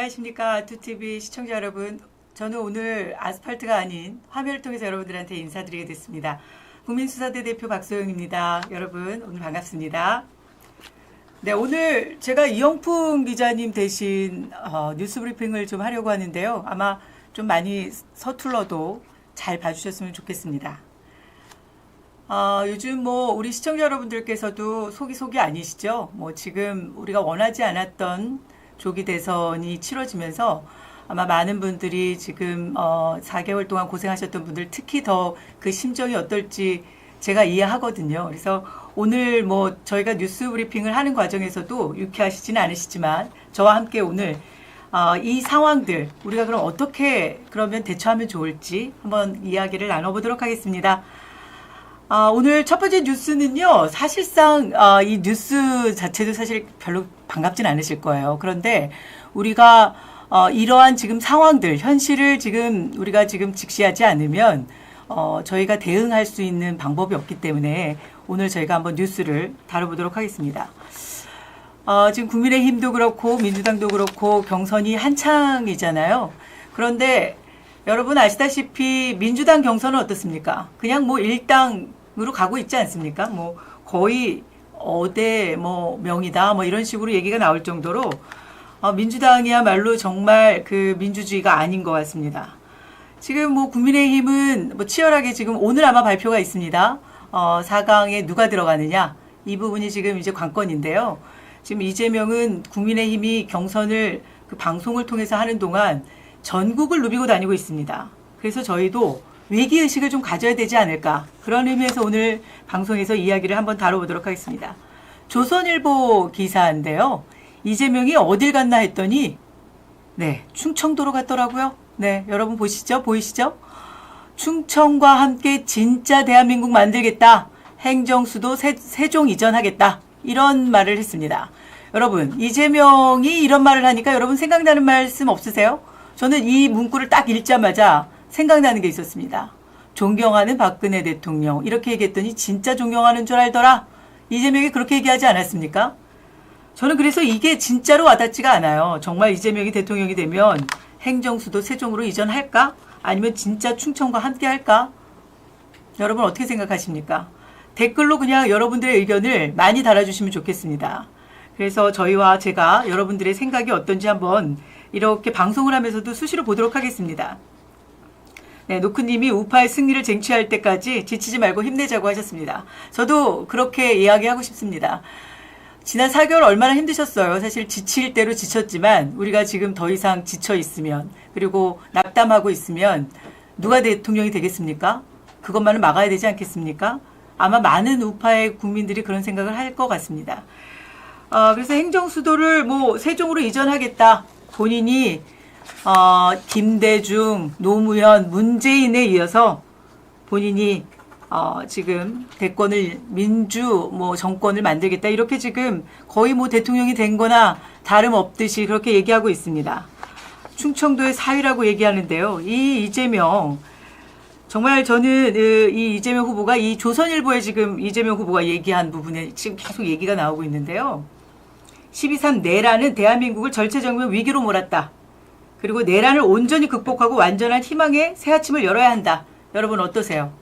안녕하십니까. 투티비 시청자 여러분. 저는 오늘 아스팔트가 아닌 화면을 통해서 여러분들한테 인사드리게 됐습니다. 국민수사대 대표 박소영입니다. 여러분 오늘 반갑습니다. 네, 오늘 제가 이영풍 기자님 대신 뉴스 브리핑을 좀 하려고 하는데요. 아마 좀 많이 서툴러도 잘 봐주셨으면 좋겠습니다. 요즘 우리 시청자 여러분들께서도 속이 아니시죠? 지금 우리가 원하지 않았던 조기 대선이 치러지면서 아마 많은 분들이 지금 4개월 동안 고생하셨던 분들 특히 더 그 심정이 어떨지 제가 이해하거든요. 그래서 오늘 저희가 뉴스 브리핑을 하는 과정에서도 유쾌하시지는 않으시지만 저와 함께 오늘 이 상황들 우리가 그럼 어떻게 그러면 대처하면 좋을지 한번 이야기를 나눠보도록 하겠습니다. 오늘 첫 번째 뉴스는요, 사실상, 이 뉴스 자체도 사실 별로 반갑진 않으실 거예요. 그런데 우리가, 이러한 지금 상황들, 현실을 지금 우리가 지금 직시하지 않으면, 저희가 대응할 수 있는 방법이 없기 때문에 오늘 저희가 한번 뉴스를 다뤄보도록 하겠습니다. 지금 국민의힘도 그렇고, 민주당도 그렇고, 경선이 한창이잖아요. 그런데 여러분 아시다시피 민주당 경선은 어떻습니까? 그냥 일당으로 가고 있지 않습니까? 거의 어대 명이다 이런 식으로 얘기가 나올 정도로 민주당이야말로 정말 그 민주주의가 아닌 것 같습니다. 지금 국민의힘은 치열하게 지금 오늘 아마 발표가 있습니다. 4강에 누가 들어가느냐 이 부분이 지금 이제 관건인데요. 지금 이재명은 국민의힘이 경선을 그 방송을 통해서 하는 동안 전국을 누비고 다니고 있습니다. 그래서 저희도 위기의식을 좀 가져야 되지 않을까. 그런 의미에서 오늘 방송에서 이야기를 한번 다뤄보도록 하겠습니다. 조선일보 기사인데요. 이재명이 어딜 갔나 했더니 네, 충청도로 갔더라고요. 네, 여러분 보이시죠? 충청과 함께 진짜 대한민국 만들겠다. 행정수도 세종 이전하겠다. 이런 말을 했습니다. 여러분, 이재명이 이런 말을 하니까 여러분 생각나는 말씀 없으세요? 저는 이 문구를 딱 읽자마자 생각나는 게 있었습니다. 존경하는 박근혜 대통령 이렇게 얘기했더니 진짜 존경하는 줄 알더라. 이재명이 그렇게 얘기하지 않았습니까? 저는 그래서 이게 진짜로 와닿지가 않아요. 정말 이재명이 대통령이 되면 행정수도 세종으로 이전할까? 아니면 진짜 충청과 함께 할까? 여러분 어떻게 생각하십니까? 댓글로 그냥 여러분들의 의견을 많이 달아주시면 좋겠습니다. 그래서 저희와 제가 여러분들의 생각이 어떤지 한번 이렇게 방송을 하면서도 수시로 보도록 하겠습니다. 네, 노크님이 우파의 승리를 쟁취할 때까지 지치지 말고 힘내자고 하셨습니다. 저도 그렇게 이야기하고 싶습니다. 지난 4개월 얼마나 힘드셨어요. 사실 지칠 대로 지쳤지만 우리가 지금 더 이상 지쳐 있으면 그리고 낙담하고 있으면 누가 대통령이 되겠습니까? 그것만은 막아야 되지 않겠습니까? 아마 많은 우파의 국민들이 그런 생각을 할 것 같습니다. 그래서 행정수도를 세종으로 이전하겠다. 본인이 김대중, 노무현, 문재인에 이어서 본인이 지금 대권을 정권을 만들겠다 이렇게 지금 거의 대통령이 된 거나 다름없듯이 그렇게 얘기하고 있습니다. 충청도의 사위라고 얘기하는데요. 이 이재명 정말 저는 이 이재명 후보가 이 조선일보에 지금 이재명 후보가 얘기한 부분에 지금 계속 얘기가 나오고 있는데요. 12.3 내란은 대한민국을 절체절명 위기로 몰았다. 그리고 내란을 온전히 극복하고 완전한 희망의 새 아침을 열어야 한다. 여러분 어떠세요?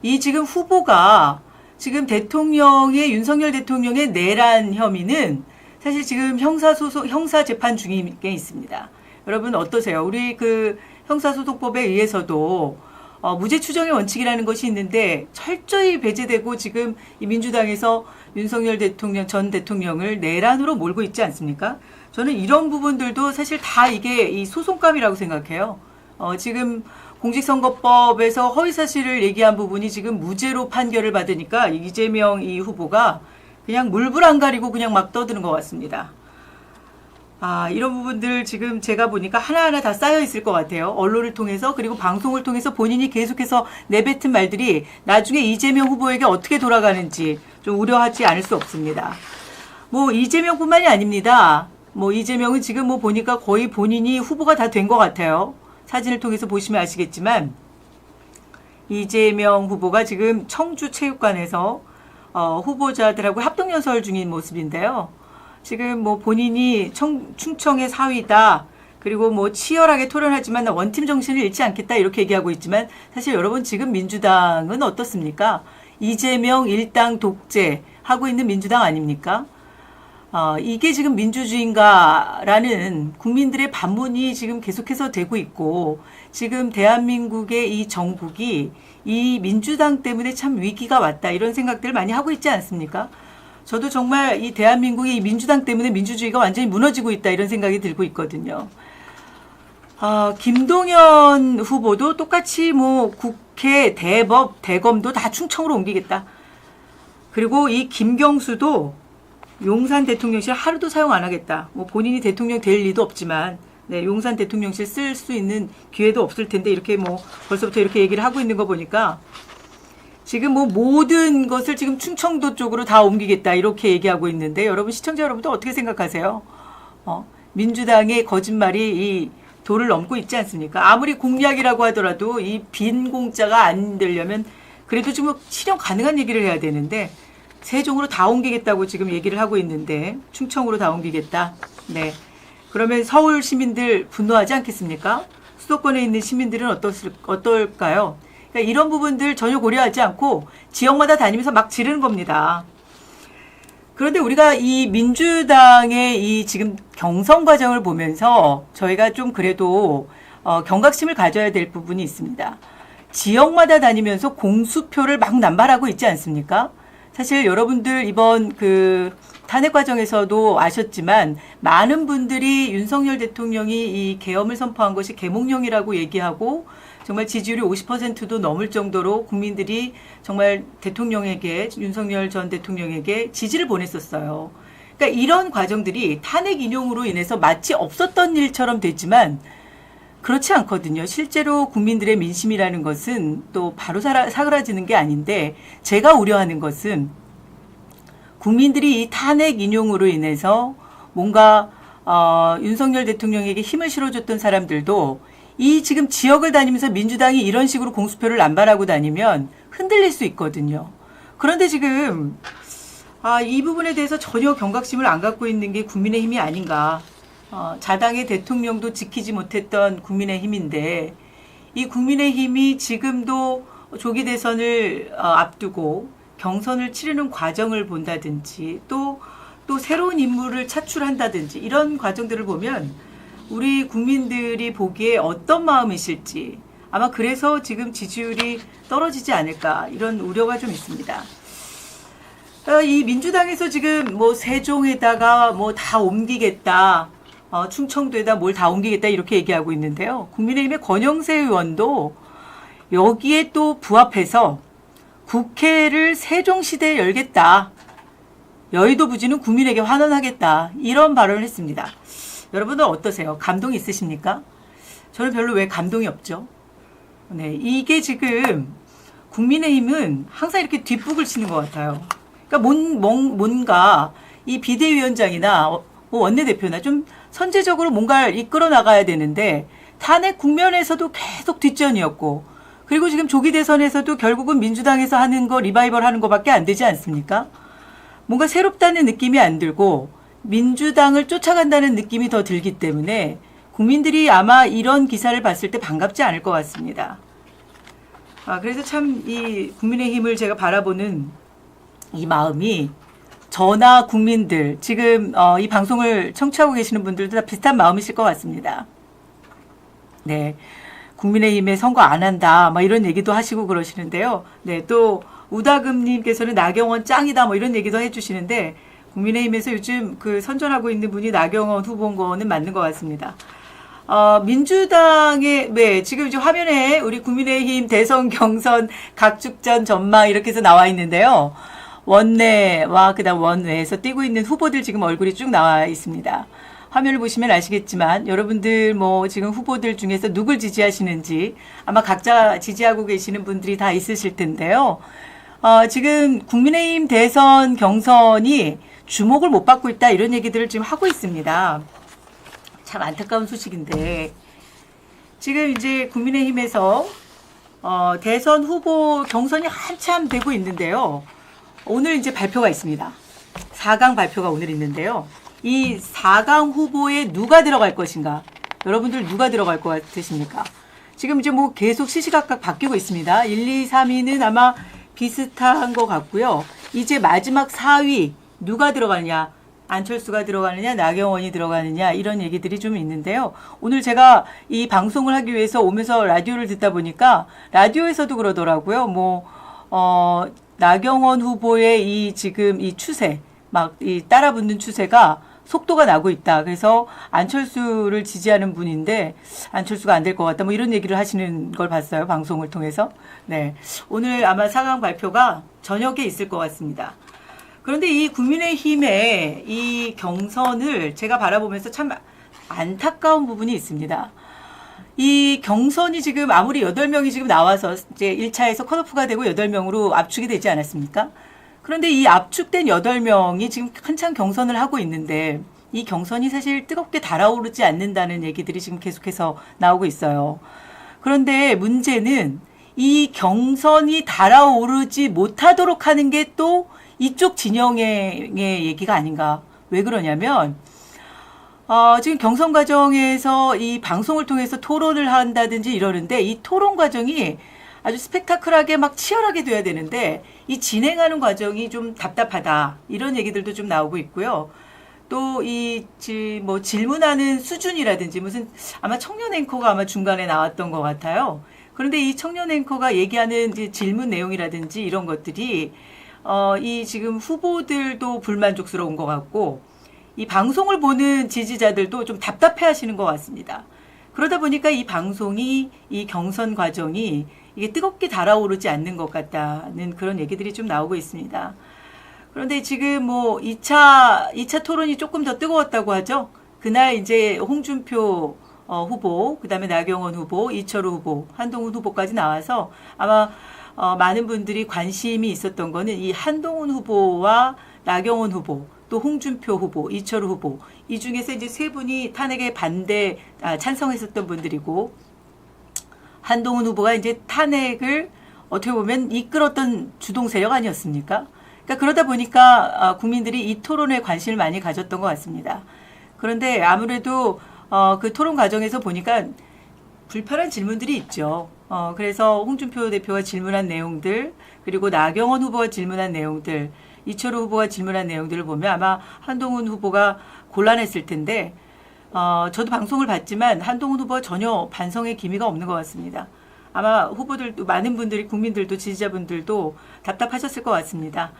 이 지금 후보가 지금 윤석열 대통령의 내란 혐의는 사실 지금 형사재판 중에 있습니다. 여러분 어떠세요? 우리 그 형사소송법에 의해서도 무죄 추정의 원칙이라는 것이 있는데 철저히 배제되고 지금 이 민주당에서 윤석열 전 대통령을 내란으로 몰고 있지 않습니까? 저는 이런 부분들도 사실 다 이게 이 소송감이라고 생각해요. 지금 공직선거법에서 허위사실을 얘기한 부분이 지금 무죄로 판결을 받으니까 이재명 이 후보가 그냥 물불 안 가리고 그냥 막 떠드는 것 같습니다. 이런 부분들 지금 제가 보니까 하나하나 다 쌓여 있을 것 같아요. 언론을 통해서 그리고 방송을 통해서 본인이 계속해서 내뱉은 말들이 나중에 이재명 후보에게 어떻게 돌아가는지 좀 우려하지 않을 수 없습니다. 이재명뿐만이 아닙니다. 이재명은 지금 보니까 거의 본인이 후보가 다 된 것 같아요. 사진을 통해서 보시면 아시겠지만 이재명 후보가 지금 청주체육관에서 후보자들하고 합동연설 중인 모습인데요. 지금 본인이 충청의 사위다. 그리고 뭐 치열하게 토론하지만 원팀 정신을 잃지 않겠다 이렇게 얘기하고 있지만 사실 여러분 지금 민주당은 어떻습니까? 이재명 일당 독재 하고 있는 민주당 아닙니까? 이게 지금 민주주의인가라는 국민들의 반문이 지금 계속해서 되고 있고 지금 대한민국의 이 정국이 이 민주당 때문에 참 위기가 왔다 이런 생각들을 많이 하고 있지 않습니까? 저도 정말 이 대한민국이 이 민주당 때문에 민주주의가 완전히 무너지고 있다 이런 생각이 들고 있거든요. 김동연 후보도 똑같이 뭐 국회, 대법, 대검도 다 충청으로 옮기겠다. 그리고 이 김경수도 용산 대통령실 하루도 사용 안 하겠다. 뭐 본인이 대통령 될 리도 없지만, 네, 용산 대통령실 쓸 수 있는 기회도 없을 텐데 이렇게 뭐 벌써부터 이렇게 얘기를 하고 있는 거 보니까 지금 뭐 모든 것을 지금 충청도 쪽으로 다 옮기겠다 이렇게 얘기하고 있는데 여러분 시청자 여러분도 어떻게 생각하세요? 민주당의 거짓말이 이 도를 넘고 있지 않습니까? 아무리 공약이라고 하더라도 이 빈 공짜가 안 되려면 그래도 지금 실현 가능한 얘기를 해야 되는데 세종으로 다 옮기겠다고 지금 얘기를 하고 있는데 충청으로 다 옮기겠다. 네. 그러면 서울 시민들 분노하지 않겠습니까? 수도권에 있는 시민들은 어떨까요? 그러니까 이런 부분들 전혀 고려하지 않고 지역마다 다니면서 막 지르는 겁니다. 그런데 우리가 이 민주당의 이 지금 경선 과정을 보면서 저희가 좀 그래도 경각심을 가져야 될 부분이 있습니다. 지역마다 다니면서 공수표를 막 남발하고 있지 않습니까? 사실 여러분들 이번 그 탄핵 과정에서도 아셨지만 많은 분들이 윤석열 대통령이 이 계엄을 선포한 것이 계몽령이라고 얘기하고 정말 지지율이 50%도 넘을 정도로 국민들이 정말 대통령에게 윤석열 전 대통령에게 지지를 보냈었어요. 그러니까 이런 과정들이 탄핵 인용으로 인해서 마치 없었던 일처럼 됐지만 그렇지 않거든요. 실제로 국민들의 민심이라는 것은 또 바로 사그라지는 게 아닌데 제가 우려하는 것은 국민들이 이 탄핵 인용으로 인해서 뭔가 윤석열 대통령에게 힘을 실어줬던 사람들도 이 지금 지역을 다니면서 민주당이 이런 식으로 공수표를 남발하고 다니면 흔들릴 수 있거든요. 그런데 지금 이 부분에 대해서 전혀 경각심을 안 갖고 있는 게 국민의힘이 아닌가. 자당의 대통령도 지키지 못했던 국민의힘인데 이 국민의힘이 지금도 조기 대선을 앞두고 경선을 치르는 과정을 본다든지 또 새로운 인물을 차출한다든지 이런 과정들을 보면 우리 국민들이 보기에 어떤 마음이실지 아마 그래서 지금 지지율이 떨어지지 않을까 이런 우려가 좀 있습니다. 이 민주당에서 지금 뭐 세종에다가 뭐 다 옮기겠다. 충청도에다 뭘 다 옮기겠다 이렇게 얘기하고 있는데요. 국민의힘의 권영세 의원도 여기에 또 부합해서 국회를 세종시대에 열겠다. 여의도 부지는 국민에게 환원하겠다. 이런 발언을 했습니다. 여러분들 어떠세요? 감동이 있으십니까? 저는 별로 왜 감동이 없죠? 네, 이게 지금 국민의힘은 항상 이렇게 뒷북을 치는 것 같아요. 그러니까 뭔가 이 비대위원장이나 원내대표나 좀 선제적으로 뭔가를 이끌어 나가야 되는데 탄핵 국면에서도 계속 뒷전이었고 그리고 지금 조기 대선에서도 결국은 민주당에서 하는 거 리바이벌 하는 거밖에 안 되지 않습니까? 뭔가 새롭다는 느낌이 안 들고 민주당을 쫓아간다는 느낌이 더 들기 때문에 국민들이 아마 이런 기사를 봤을 때 반갑지 않을 것 같습니다. 그래서 참 이 국민의힘을 제가 바라보는 이 마음이 저나 국민들 지금 이 방송을 청취하고 계시는 분들도 다 비슷한 마음이실 것 같습니다. 네, 국민의힘에 선거 안 한다 막 이런 얘기도 하시고 그러시는데요. 네, 또 우다금님께서는 나경원 짱이다 뭐 이런 얘기도 해주시는데 국민의힘에서 요즘 그 선전하고 있는 분이 나경원 후보인 거는 맞는 것 같습니다. 민주당의, 네, 지금 이제 화면에 우리 국민의힘 대선 경선 각축전 전망 이렇게 해서 나와 있는데요. 원내와 그다음 원외에서 뛰고 있는 후보들 지금 얼굴이 쭉 나와 있습니다. 화면을 보시면 아시겠지만 여러분들 뭐 지금 후보들 중에서 누굴 지지하시는지 아마 각자 지지하고 계시는 분들이 다 있으실 텐데요. 지금 국민의힘 대선 경선이 주목을 못 받고 있다 이런 얘기들을 지금 하고 있습니다. 참 안타까운 소식인데 지금 이제 국민의힘에서 대선 후보 경선이 한참 되고 있는데요. 오늘 이제 발표가 있습니다. 4강 발표가 오늘 있는데요. 이 4강 후보에 누가 들어갈 것인가? 여러분들 누가 들어갈 것 같으십니까? 지금 이제 뭐 계속 시시각각 바뀌고 있습니다. 1, 2, 3위는 아마 비슷한 것 같고요. 이제 마지막 4위 누가 들어가느냐? 안철수가 들어가느냐, 나경원이 들어가느냐, 이런 얘기들이 좀 있는데요. 오늘 제가 이 방송을 하기 위해서 오면서 라디오를 듣다 보니까 라디오에서도 그러더라고요. 나경원 후보의 이 지금 이 추세, 막 이 따라붙는 추세가 속도가 나고 있다. 그래서 안철수를 지지하는 분인데 안철수가 안 될 것 같다. 뭐 이런 얘기를 하시는 걸 봤어요. 방송을 통해서. 네. 오늘 아마 4강 발표가 저녁에 있을 것 같습니다. 그런데 이 국민의힘의 이 경선을 제가 바라보면서 참 안타까운 부분이 있습니다. 이 경선이 지금 아무리 8명이 지금 나와서 이제 1차에서 컷오프가 되고 8명으로 압축이 되지 않았습니까? 그런데 이 압축된 8명이 지금 한창 경선을 하고 있는데 이 경선이 사실 뜨겁게 달아오르지 않는다는 얘기들이 지금 계속해서 나오고 있어요. 그런데 문제는 이 경선이 달아오르지 못하도록 하는 게 또 이쪽 진영의 얘기가 아닌가. 왜 그러냐면 지금 경선 과정에서 이 방송을 통해서 토론을 한다든지 이러는데 이 토론 과정이 아주 스펙타클하게 막 치열하게 돼야 되는데 이 진행하는 과정이 좀 답답하다. 이런 얘기들도 좀 나오고 있고요. 또 뭐 질문하는 수준이라든지 무슨 아마 청년 앵커가 아마 중간에 나왔던 것 같아요. 그런데 이 청년 앵커가 얘기하는 이제 질문 내용이라든지 이런 것들이 이 지금 후보들도 불만족스러운 것 같고 이 방송을 보는 지지자들도 좀 답답해 하시는 것 같습니다. 그러다 보니까 이 방송이 이 경선 과정이 이게 뜨겁게 달아오르지 않는 것 같다는 그런 얘기들이 좀 나오고 있습니다. 그런데 지금 뭐 2차 토론이 조금 더 뜨거웠다고 하죠. 그날 이제 홍준표 후보, 그 다음에 나경원 후보, 이철우 후보, 한동훈 후보까지 나와서 아마 많은 분들이 관심이 있었던 거는 이 한동훈 후보와 나경원 후보, 또 홍준표 후보, 이철우 후보, 이 중에서 이제 세 분이 탄핵에 찬성했었던 분들이고, 한동훈 후보가 이제 탄핵을 어떻게 보면 이끌었던 주동 세력 아니었습니까? 그러니까 그러다 보니까 국민들이 이 토론에 관심을 많이 가졌던 것 같습니다. 그런데 아무래도 그 토론 과정에서 보니까 불편한 질문들이 있죠. 그래서 홍준표 대표가 질문한 내용들, 그리고 나경원 후보가 질문한 내용들, 이철우 후보가 질문한 내용들을 보면 아마 한동훈 후보가 곤란했을 텐데, 저도 방송을 봤지만 한동훈 후보가 전혀 반성의 기미가 없는 것 같습니다. 아마 후보들도, 많은 분들이, 국민들도, 지지자분들도 답답하셨을 것 같습니다.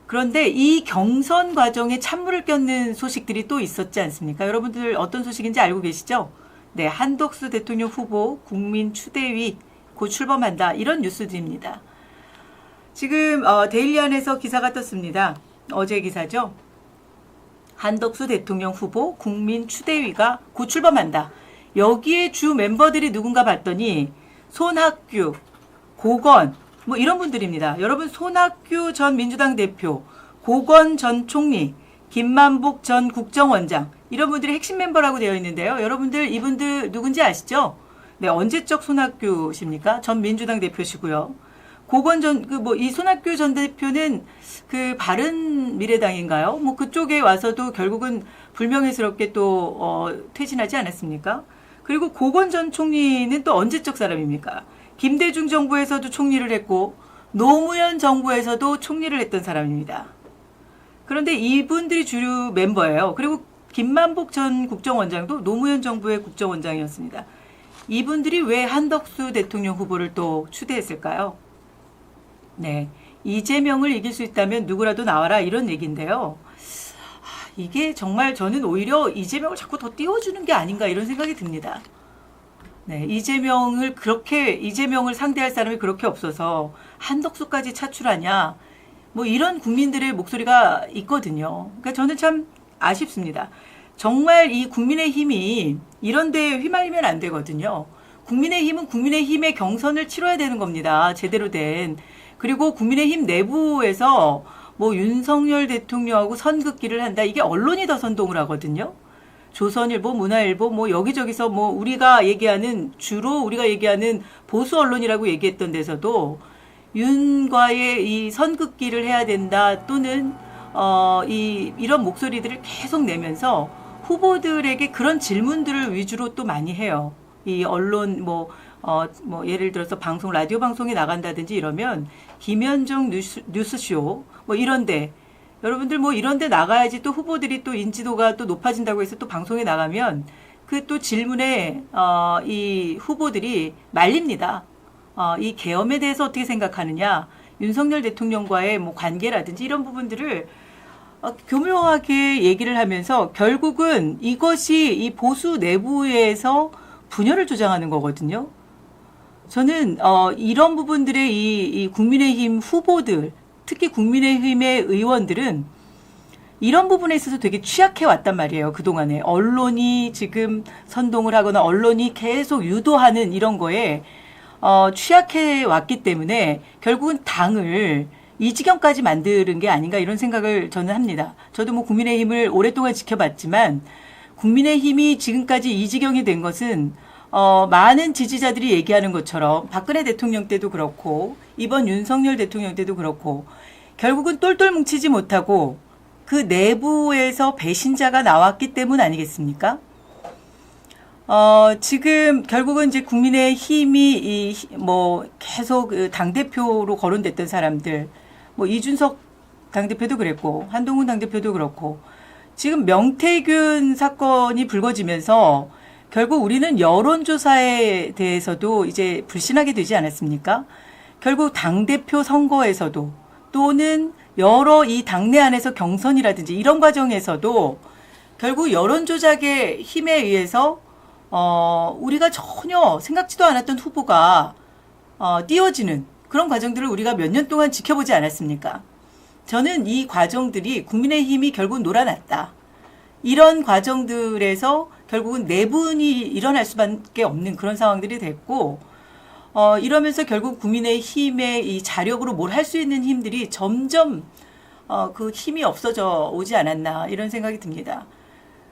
그런데 이 경선 과정에 찬물을 꼈는 소식들이 또 있었지 않습니까? 여러분들 어떤 소식인지 알고 계시죠? 네, 한덕수 대통령 후보 국민 추대위 곧 출범한다. 이런 뉴스들입니다. 지금 데일리안에서 기사가 떴습니다. 어제 기사죠. 한덕수 대통령 후보 국민 추대위가 곧 출범한다. 여기에 주 멤버들이 누군가 봤더니 손학규, 고건 뭐 이런 분들입니다. 여러분, 손학규 전 민주당 대표, 고건 전 총리, 김만복 전 국정원장, 이런 분들이 핵심 멤버라고 되어 있는데요. 여러분들 이분들 누군지 아시죠? 네, 언제적 손학규십니까? 전 민주당 대표시고요. 고건 이 손학규 전 대표는 바른미래당인가요? 뭐 그쪽에 와서도 결국은 불명예스럽게 또 퇴진하지 않았습니까? 그리고 고건 전 총리는 또 언제적 사람입니까? 김대중 정부에서도 총리를 했고 노무현 정부에서도 총리를 했던 사람입니다. 그런데 이분들이 주류 멤버예요. 그리고 김만복 전 국정원장도 노무현 정부의 국정원장이었습니다. 이분들이 왜 한덕수 대통령 후보를 또 추대했을까요? 네, 이재명을 이길 수 있다면 누구라도 나와라, 이런 얘기인데요. 이게 정말 저는 오히려 이재명을 자꾸 더 띄워주는 게 아닌가 이런 생각이 듭니다. 네, 이재명을 상대할 사람이 그렇게 없어서 한덕수까지 차출하냐, 뭐 이런 국민들의 목소리가 있거든요. 그러니까 저는 참 아쉽습니다. 정말 이 국민의힘이 이런 데에 휘말리면 안 되거든요. 국민의힘은 국민의힘의 경선을 치러야 되는 겁니다. 제대로 된. 그리고 국민의힘 내부에서 뭐 윤석열 대통령하고 선긋기를 한다. 이게 언론이 더 선동을 하거든요. 조선일보, 문화일보, 뭐 여기저기서 뭐 주로 우리가 얘기하는 보수 언론이라고 얘기했던 데서도 윤과의 이 선긋기를 해야 된다, 또는 이런 목소리들을 계속 내면서 후보들에게 그런 질문들을 위주로 또 많이 해요. 이 언론 뭐 예를 들어서 방송 라디오 방송에 나간다든지 이러면 김현정 뉴스쇼 뭐 이런데 여러분들 뭐 이런데 나가야지 또 후보들이 또 인지도가 또 높아진다고 해서 또 방송에 나가면 그 또 질문에 이 후보들이 말립니다. 이 계엄에 대해서 어떻게 생각하느냐, 윤석열 대통령과의 뭐 관계라든지 이런 부분들을 교묘하게 얘기를 하면서 결국은 이것이 이 보수 내부에서 분열을 조장하는 거거든요. 저는 이런 부분들의 이 국민의힘 후보들, 특히 국민의힘의 의원들은 이런 부분에 있어서 되게 취약해 왔단 말이에요. 그동안에 언론이 지금 선동을 하거나 언론이 계속 유도하는 이런 거에 취약해 왔기 때문에 결국은 당을 이 지경까지 만드는 게 아닌가 이런 생각을 저는 합니다. 저도 뭐 국민의힘을 오랫동안 지켜봤지만 국민의힘이 지금까지 이 지경이 된 것은 많은 지지자들이 얘기하는 것처럼 박근혜 대통령 때도 그렇고 이번 윤석열 대통령 때도 그렇고 결국은 똘똘 뭉치지 못하고 그 내부에서 배신자가 나왔기 때문 아니겠습니까? 지금 결국은 이제 국민의힘이 뭐 계속 그 당대표로 거론됐던 사람들, 뭐 이준석 당대표도 그랬고 한동훈 당대표도 그렇고 지금 명태균 사건이 불거지면서 결국 우리는 여론조사에 대해서도 이제 불신하게 되지 않았습니까? 결국 당대표 선거에서도 또는 여러 이 당내 안에서 경선이라든지 이런 과정에서도 결국 여론조작의 힘에 의해서 우리가 전혀 생각지도 않았던 후보가 띄워지는 그런 과정들을 우리가 몇 년 동안 지켜보지 않았습니까? 저는 이 과정들이 국민의힘이 결국 놀아났다. 이런 과정들에서 결국은 내분이 일어날 수밖에 없는 그런 상황들이 됐고 이러면서 결국 국민의힘의 이 자력으로 뭘 할 수 있는 힘들이 점점 그 힘이 없어져 오지 않았나 이런 생각이 듭니다.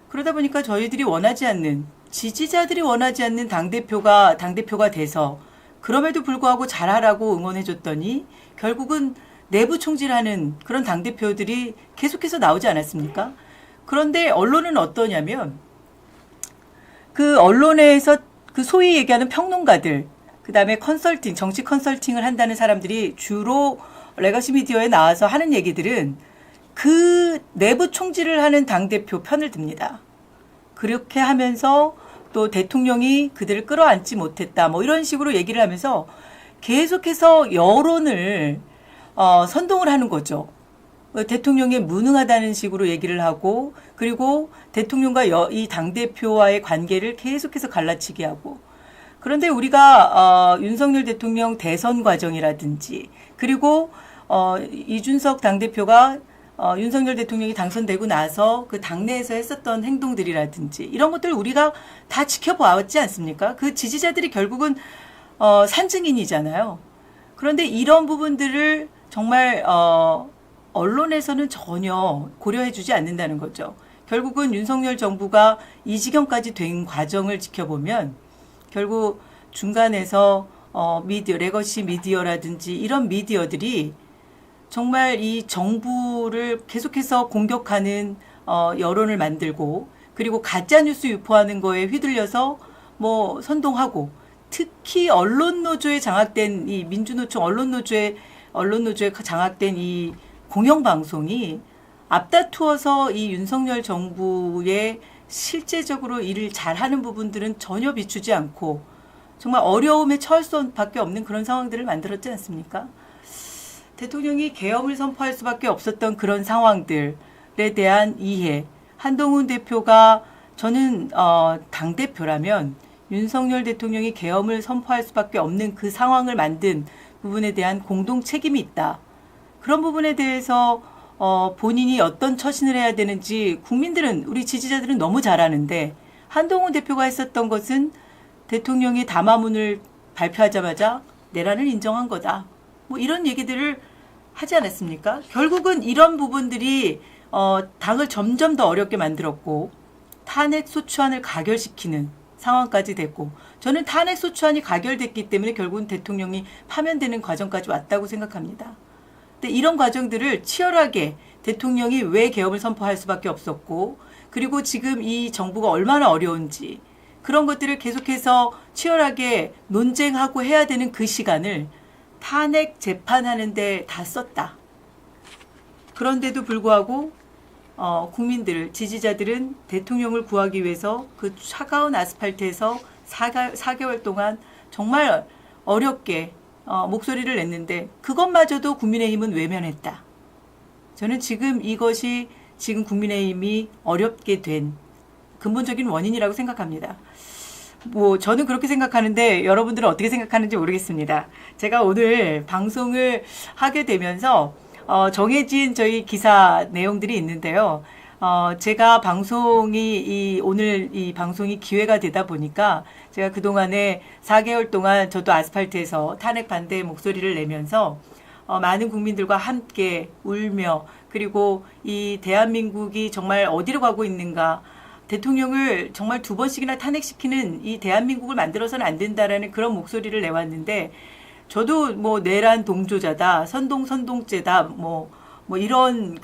그러다 보니까 저희들이 원하지 않는 지지자들이 원하지 않는 당대표가 돼서 그럼에도 불구하고 잘하라고 응원해줬더니 결국은 내부 총질하는 그런 당대표들이 계속해서 나오지 않았습니까? 그런데 언론은 어떠냐면 그 언론에서 그 소위 얘기하는 평론가들 그 다음에 컨설팅, 정치 컨설팅을 한다는 사람들이 주로 레거시 미디어에 나와서 하는 얘기들은 그 내부 총질을 하는 당대표 편을 듭니다. 그렇게 하면서 또 대통령이 그들을 끌어안지 못했다. 뭐 이런 식으로 얘기를 하면서 계속해서 여론을 선동을 하는 거죠. 대통령이 무능하다는 식으로 얘기를 하고 그리고 대통령과 이 당대표와의 관계를 계속해서 갈라치게 하고 그런데 우리가 윤석열 대통령 대선 과정이라든지 그리고 이준석 당대표가 윤석열 대통령이 당선되고 나서 그 당내에서 했었던 행동들이라든지 이런 것들 우리가 다 지켜보았지 않습니까? 그 지지자들이 결국은 산증인이잖아요. 그런데 이런 부분들을 정말 언론에서는 전혀 고려해주지 않는다는 거죠. 결국은 윤석열 정부가 이 지경까지 된 과정을 지켜보면 결국 중간에서 미디어, 레거시 미디어라든지 이런 미디어들이 정말 이 정부를 계속해서 공격하는 여론을 만들고 그리고 가짜뉴스 유포하는 거에 휘둘려서 뭐 선동하고 특히 언론노조에 장악된 이 민주노총 언론노조에 장악된 이 공영방송이 앞다투어서 이 윤석열 정부의 실제적으로 일을 잘하는 부분들은 전혀 비추지 않고 정말 어려움에 처할 수밖에 없는 그런 상황들을 만들었지 않습니까? 대통령이 계엄을 선포할 수밖에 없었던 그런 상황들에 대한 이해. 한동훈 대표가 저는 당대표라면 윤석열 대통령이 계엄을 선포할 수밖에 없는 그 상황을 만든 부분에 대한 공동 책임이 있다. 그런 부분에 대해서 본인이 어떤 처신을 해야 되는지 국민들은 우리 지지자들은 너무 잘 아는데 한동훈 대표가 했었던 것은 대통령이 담화문을 발표하자마자 내란을 인정한 거다. 뭐 이런 얘기들을 하지 않았습니까? 결국은 이런 부분들이 당을 점점 더 어렵게 만들었고 탄핵 소추안을 가결시키는 상황까지 됐고 저는 탄핵 소추안이 가결됐기 때문에 결국은 대통령이 파면되는 과정까지 왔다고 생각합니다. 근데 이런 과정들을 치열하게 대통령이 왜 계엄을 선포할 수밖에 없었고 그리고 지금 이 정부가 얼마나 어려운지 그런 것들을 계속해서 치열하게 논쟁하고 해야 되는 그 시간을 탄핵 재판하는데 다 썼다. 그런데도 불구하고 국민들, 지지자들은 대통령을 구하기 위해서 그 차가운 아스팔트에서 4개월 동안 정말 어렵게 목소리를 냈는데 그것마저도 국민의힘은 외면했다. 저는 지금 이것이 지금 국민의힘이 어렵게 된 근본적인 원인이라고 생각합니다. 뭐 저는 그렇게 생각하는데 여러분들은 어떻게 생각하는지 모르겠습니다. 제가 오늘 방송을 하게 되면서 정해진 저희 기사 내용들이 있는데요. 제가 오늘 이 방송이 기회가 되다 보니까 제가 그동안에 4개월 동안 저도 아스팔트에서 탄핵 반대의 목소리를 내면서 많은 국민들과 함께 울며 그리고 이 대한민국이 정말 어디로 가고 있는가 대통령을 정말 2번씩이나 탄핵시키는 이 대한민국을 만들어서는 안 된다라는 그런 목소리를 내왔는데 저도 뭐 내란 동조자다, 선동죄다, 뭐 이런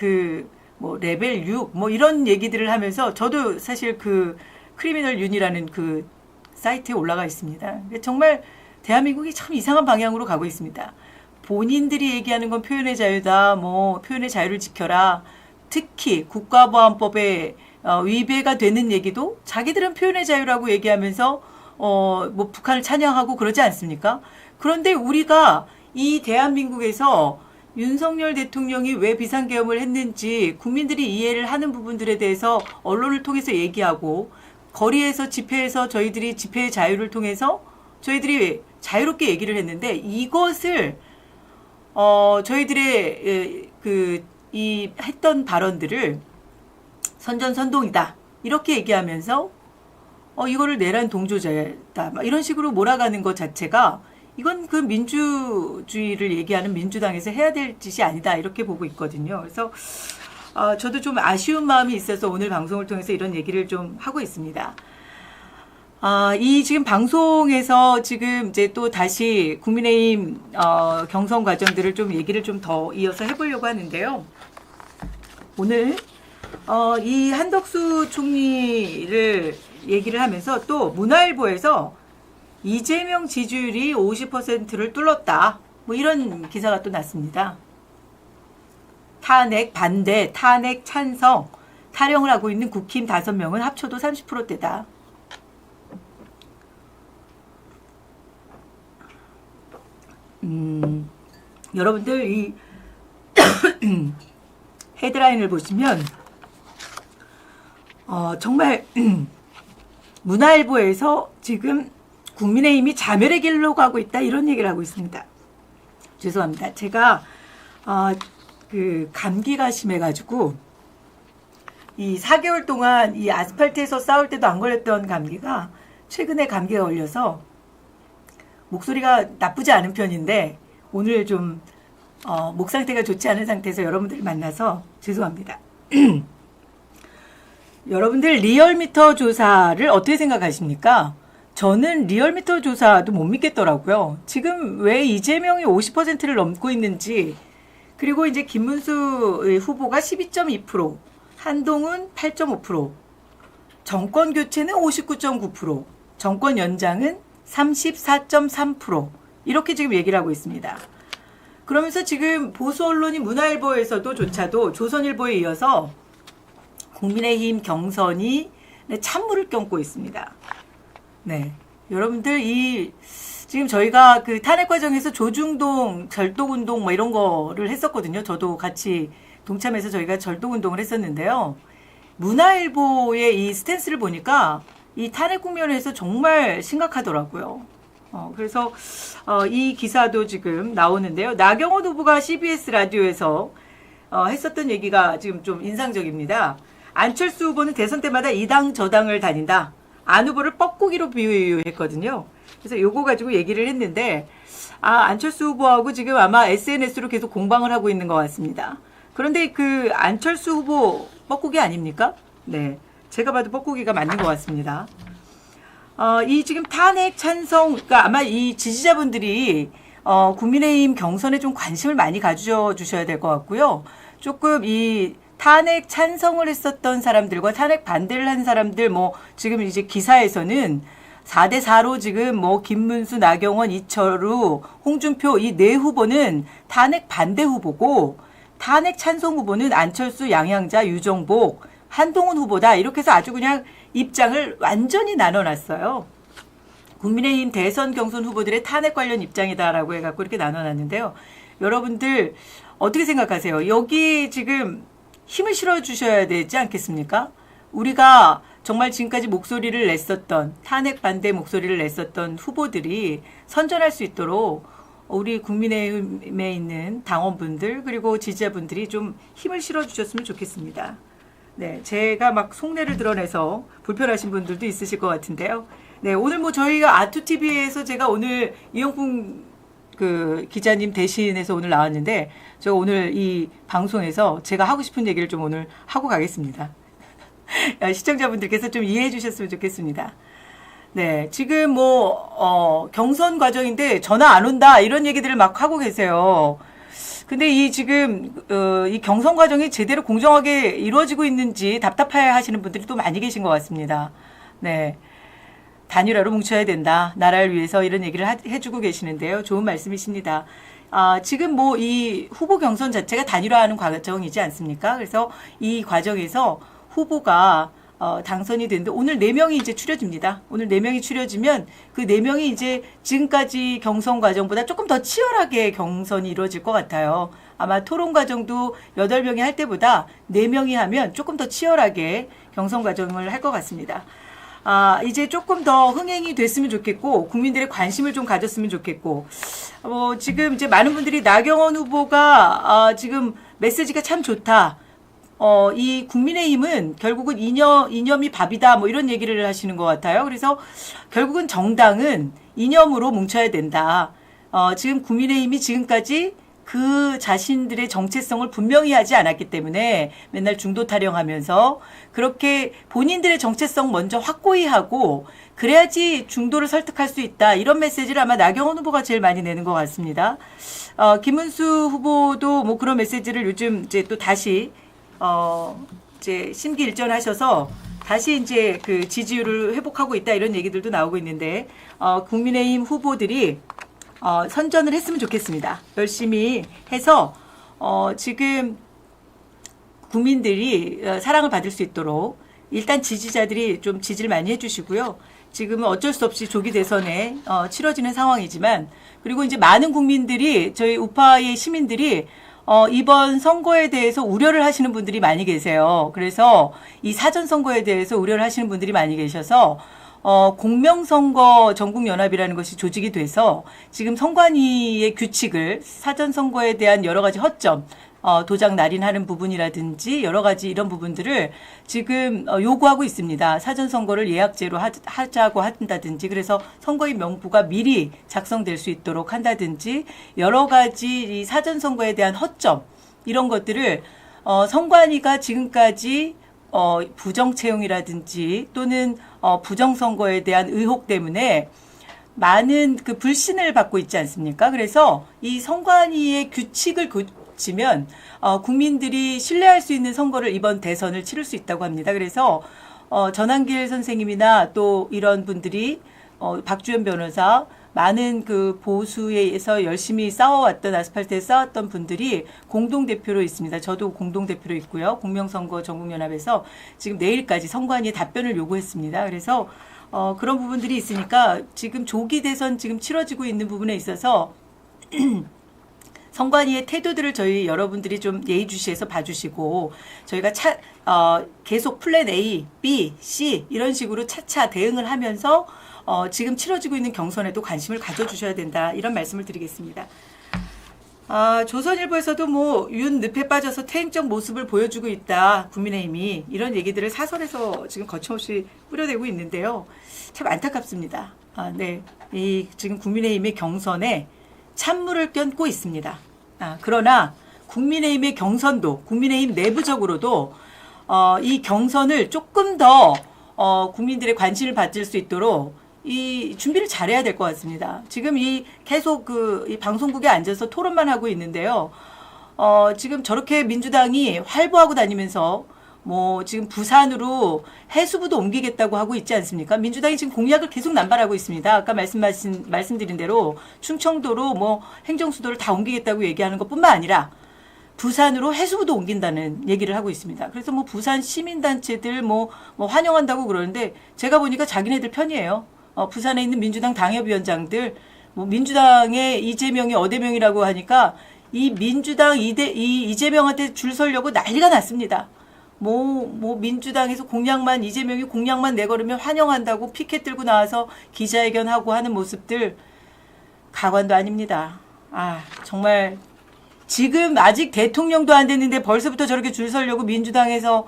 뭐 레벨 6, 뭐 이런 얘기들을 하면서 저도 사실 그 크리미널 윤이라는 그 사이트에 올라가 있습니다. 정말 대한민국이 참 이상한 방향으로 가고 있습니다. 본인들이 얘기하는 건 표현의 자유다, 뭐 표현의 자유를 지켜라. 특히 국가보안법에 위배가 되는 얘기도 자기들은 표현의 자유라고 얘기하면서 뭐 북한을 찬양하고 그러지 않습니까? 그런데 우리가 이 대한민국에서 윤석열 대통령이 왜 비상계엄을 했는지 국민들이 이해를 하는 부분들에 대해서 언론을 통해서 얘기하고 거리에서 집회에서 저희들이 집회의 자유를 통해서 저희들이 자유롭게 얘기를 했는데 이것을 저희들의 이 했던 발언들을 선전선동이다 이렇게 얘기하면서 이거를 내란 동조자다 이런 식으로 몰아가는 것 자체가 이건 그 민주주의를 얘기하는 민주당에서 해야 될 짓이 아니다 이렇게 보고 있거든요. 그래서 저도 좀 아쉬운 마음이 있어서 오늘 방송을 통해서 이런 얘기를 좀 하고 있습니다. 이 지금 방송에서 지금 이제 또 다시 국민의힘 경선 과정들을 좀 얘기를 좀 더 이어서 해보려고 하는데요. 오늘 이 한덕수 총리를 얘기를 하면서 또 문화일보에서 이재명 지지율이 50%를 뚫었다. 뭐 이런 기사가 또 났습니다. 탄핵 반대, 탄핵 찬성, 타령을 하고 있는 국힘 5명은 합쳐도 30%대다. 여러분들 이 헤드라인을 보시면 정말 문화일보에서 지금 국민의힘이 자멸의 길로 가고 있다 이런 얘기를 하고 있습니다. 죄송합니다. 제가 그 감기가 심해가지고 이 4개월 동안 이 아스팔트에서 싸울 때도 안 걸렸던 감기가 최근에 감기가 걸려서 목소리가 나쁘지 않은 편인데 오늘 좀 목 상태가 좋지 않은 상태에서 여러분들을 만나서 죄송합니다. 여러분들 리얼미터 조사를 어떻게 생각하십니까? 저는 리얼미터 조사도 못 믿겠더라고요. 지금 왜 이재명이 50%를 넘고 있는지 그리고 이제 김문수 후보가 12.2%, 한동훈 8.5%, 정권 교체는 59.9%, 정권 연장은 34.3% 이렇게 지금 얘기를 하고 있습니다. 그러면서 지금 보수 언론인 문화일보에서도 조차도 조선일보에 이어서 국민의힘 경선이 찬물을 껴안고 있습니다. 네, 여러분들 지금 저희가 그 탄핵 과정에서 조중동 절독운동 뭐 이런 거를 했었거든요. 저도 같이 동참해서 저희가 절독운동을 했었는데요. 문화일보의 이 스탠스를 보니까 이 탄핵 국면에서 정말 심각하더라고요. 그래서 이 기사도 지금 나오는데요. 나경원 후보가 CBS 라디오에서 했었던 얘기가 지금 좀 인상적입니다. 안철수 후보는 대선 때마다 이 당 저 당을 다닌다. 안 후보를 뻐꾸기로 비유했거든요. 그래서 요거 가지고 얘기를 했는데 안철수 후보하고 지금 아마 SNS로 계속 공방을 하고 있는 것 같습니다. 그런데 그 안철수 후보 뻐꾸기 아닙니까? 네, 제가 봐도 뻐꾸기가 맞는 것 같습니다. 이 지금 탄핵 찬성, 그러니까 아마 이 지지자분들이 국민의힘 경선에 좀 관심을 많이 가져 주셔야 될 것 같고요. 조금 이 탄핵 찬성을 했었던 사람들과 탄핵 반대를 한 사람들, 뭐, 지금 이제 기사에서는 4대4로 지금 뭐, 김문수, 나경원, 이철우, 홍준표 이 네 후보는 탄핵 반대 후보고, 탄핵 찬성 후보는 안철수, 양양자, 유정복, 한동훈 후보다. 이렇게 해서 아주 그냥 입장을 완전히 나눠놨어요. 국민의힘 대선 경선 후보들의 탄핵 관련 입장이다라고 해갖고 이렇게 나눠놨는데요. 여러분들 어떻게 생각하세요? 여기 지금 힘을 실어주셔야 되지 않겠습니까? 우리가 정말 지금까지 목소리를 냈었던, 탄핵 반대 목소리를 냈었던 후보들이 선전할 수 있도록 우리 국민의힘에 있는 당원분들 그리고 지지자분들이 좀 힘을 실어주셨으면 좋겠습니다. 네, 제가 막 속내를 드러내서 불편하신 분들도 있으실 것 같은데요. 네, 오늘 뭐 저희가 아투TV에서 제가 오늘 이영풍 그 기자님 대신해서 오늘 나왔는데, 저 오늘 이 방송에서 제가 하고 싶은 얘기를 좀 오늘 하고 가겠습니다. 시청자분들께서 좀 이해해 주셨으면 좋겠습니다. 네, 지금 뭐, 경선 과정인데 전화 안 온다, 이런 얘기들을 막 하고 계세요. 근데 이 지금, 이 경선 과정이 제대로 공정하게 이루어지고 있는지 답답해 하시는 분들이 또 많이 계신 것 같습니다. 네. 단일화로 뭉쳐야 된다. 나라를 위해서 이런 얘기를 해주고 계시는데요. 좋은 말씀이십니다. 지금 뭐 이 후보 경선 자체가 단일화하는 과정이지 않습니까? 그래서 이 과정에서 후보가 당선이 되는데 오늘 4명이 이제 추려집니다. 오늘 4명이 추려지면 그 4명이 이제 지금까지 경선 과정보다 조금 더 치열하게 경선이 이루어질 것 같아요. 아마 토론 과정도 8명이 할 때보다 4명이 하면 조금 더 치열하게 경선 과정을 할 것 같습니다. 이제 조금 더 흥행이 됐으면 좋겠고, 국민들의 관심을 좀 가졌으면 좋겠고, 지금 이제 많은 분들이 나경원 후보가, 지금 메시지가 참 좋다. 이 국민의힘은 결국은 이념이 밥이다. 뭐 이런 얘기를 하시는 것 같아요. 그래서 결국은 정당은 이념으로 뭉쳐야 된다. 지금 국민의힘이 지금까지 그 자신들의 정체성을 분명히 하지 않았기 때문에 맨날 중도 타령하면서 그렇게 본인들의 정체성 먼저 확고히 하고 그래야지 중도를 설득할 수 있다. 이런 메시지를 아마 나경원 후보가 제일 많이 내는 것 같습니다. 김문수 후보도 뭐 그런 메시지를 요즘 이제 또 다시 이제 심기일전하셔서 다시 이제 그 지지율을 회복하고 있다. 이런 얘기들도 나오고 있는데 국민의힘 후보들이 선전을 했으면 좋겠습니다. 열심히 해서 지금 국민들이 사랑을 받을 수 있도록 일단 지지자들이 좀 지지를 많이 해주시고요. 지금은 어쩔 수 없이 조기 대선에 치러지는 상황이지만, 그리고 이제 많은 국민들이, 저희 우파의 시민들이 이번 선거에 대해서 우려를 하시는 분들이 많이 계세요. 그래서 이 사전 선거에 대해서 우려를 하시는 분들이 많이 계셔서 공명선거 전국연합이라는 것이 조직이 돼서 지금 선관위의 규칙을, 사전선거에 대한 여러 가지 허점, 도장 날인하는 부분이라든지 여러 가지 이런 부분들을 지금 요구하고 있습니다. 사전선거를 예약제로 하자고 한다든지, 그래서 선거인 명부가 미리 작성될 수 있도록 한다든지, 여러 가지 이 사전선거에 대한 허점, 이런 것들을 선관위가 지금까지 부정 채용이라든지 또는 부정선거에 대한 의혹 때문에 많은 그 불신을 받고 있지 않습니까? 그래서 이 선관위의 규칙을 고치면 국민들이 신뢰할 수 있는 선거를, 이번 대선을 치를 수 있다고 합니다. 그래서 전한길 선생님이나 또 이런 분들이 박주현 변호사, 많은 그 보수에서 열심히 싸워왔던, 아스팔트에 싸웠던 분들이 공동대표로 있습니다. 저도 공동대표로 있고요. 공명선거 전국연합에서 지금 내일까지 선관위에 답변을 요구했습니다. 그래서 그런 부분들이 있으니까 지금 조기 대선 지금 치러지고 있는 부분에 있어서 선관위의 태도들을 저희 여러분들이 좀 예의주시해서 봐주시고, 저희가 계속 플랜 A, B, C 이런 식으로 차차 대응을 하면서 지금 치러지고 있는 경선에도 관심을 가져주셔야 된다. 이런 말씀을 드리겠습니다. 조선일보에서도 뭐 윤 늪에 빠져서 퇴행적 모습을 보여주고 있다. 국민의힘이 이런 얘기들을 사설에서 지금 거침없이 뿌려대고 있는데요. 참 안타깝습니다. 네, 이 지금 국민의힘의 경선에 찬물을 껴안고 있습니다. 그러나 국민의힘의 경선도, 국민의힘 내부적으로도 이 경선을 조금 더 국민들의 관심을 받을 수 있도록 이 준비를 잘해야 될 것 같습니다. 지금 이 계속 이 방송국에 앉아서 토론만 하고 있는데요. 지금 저렇게 민주당이 활보하고 다니면서 뭐 지금 부산으로 해수부도 옮기겠다고 하고 있지 않습니까? 민주당이 지금 공약을 계속 남발하고 있습니다. 아까 말씀드린 대로 충청도로 뭐 행정수도를 다 옮기겠다고 얘기하는 것뿐만 아니라 부산으로 해수부도 옮긴다는 얘기를 하고 있습니다. 그래서 뭐 부산 시민단체들 뭐 환영한다고 그러는데 제가 보니까 자기네들 편이에요. 부산에 있는 민주당 당협위원장들, 뭐 민주당의 이재명이 어대명이라고 하니까 이 민주당 이재명한테 줄 서려고 난리가 났습니다. 뭐 민주당에서 이재명이 공약만 내걸으면 환영한다고 피켓 들고 나와서 기자회견하고 하는 모습들 가관도 아닙니다. 정말 지금 아직 대통령도 안 됐는데 벌써부터 저렇게 줄 서려고 민주당에서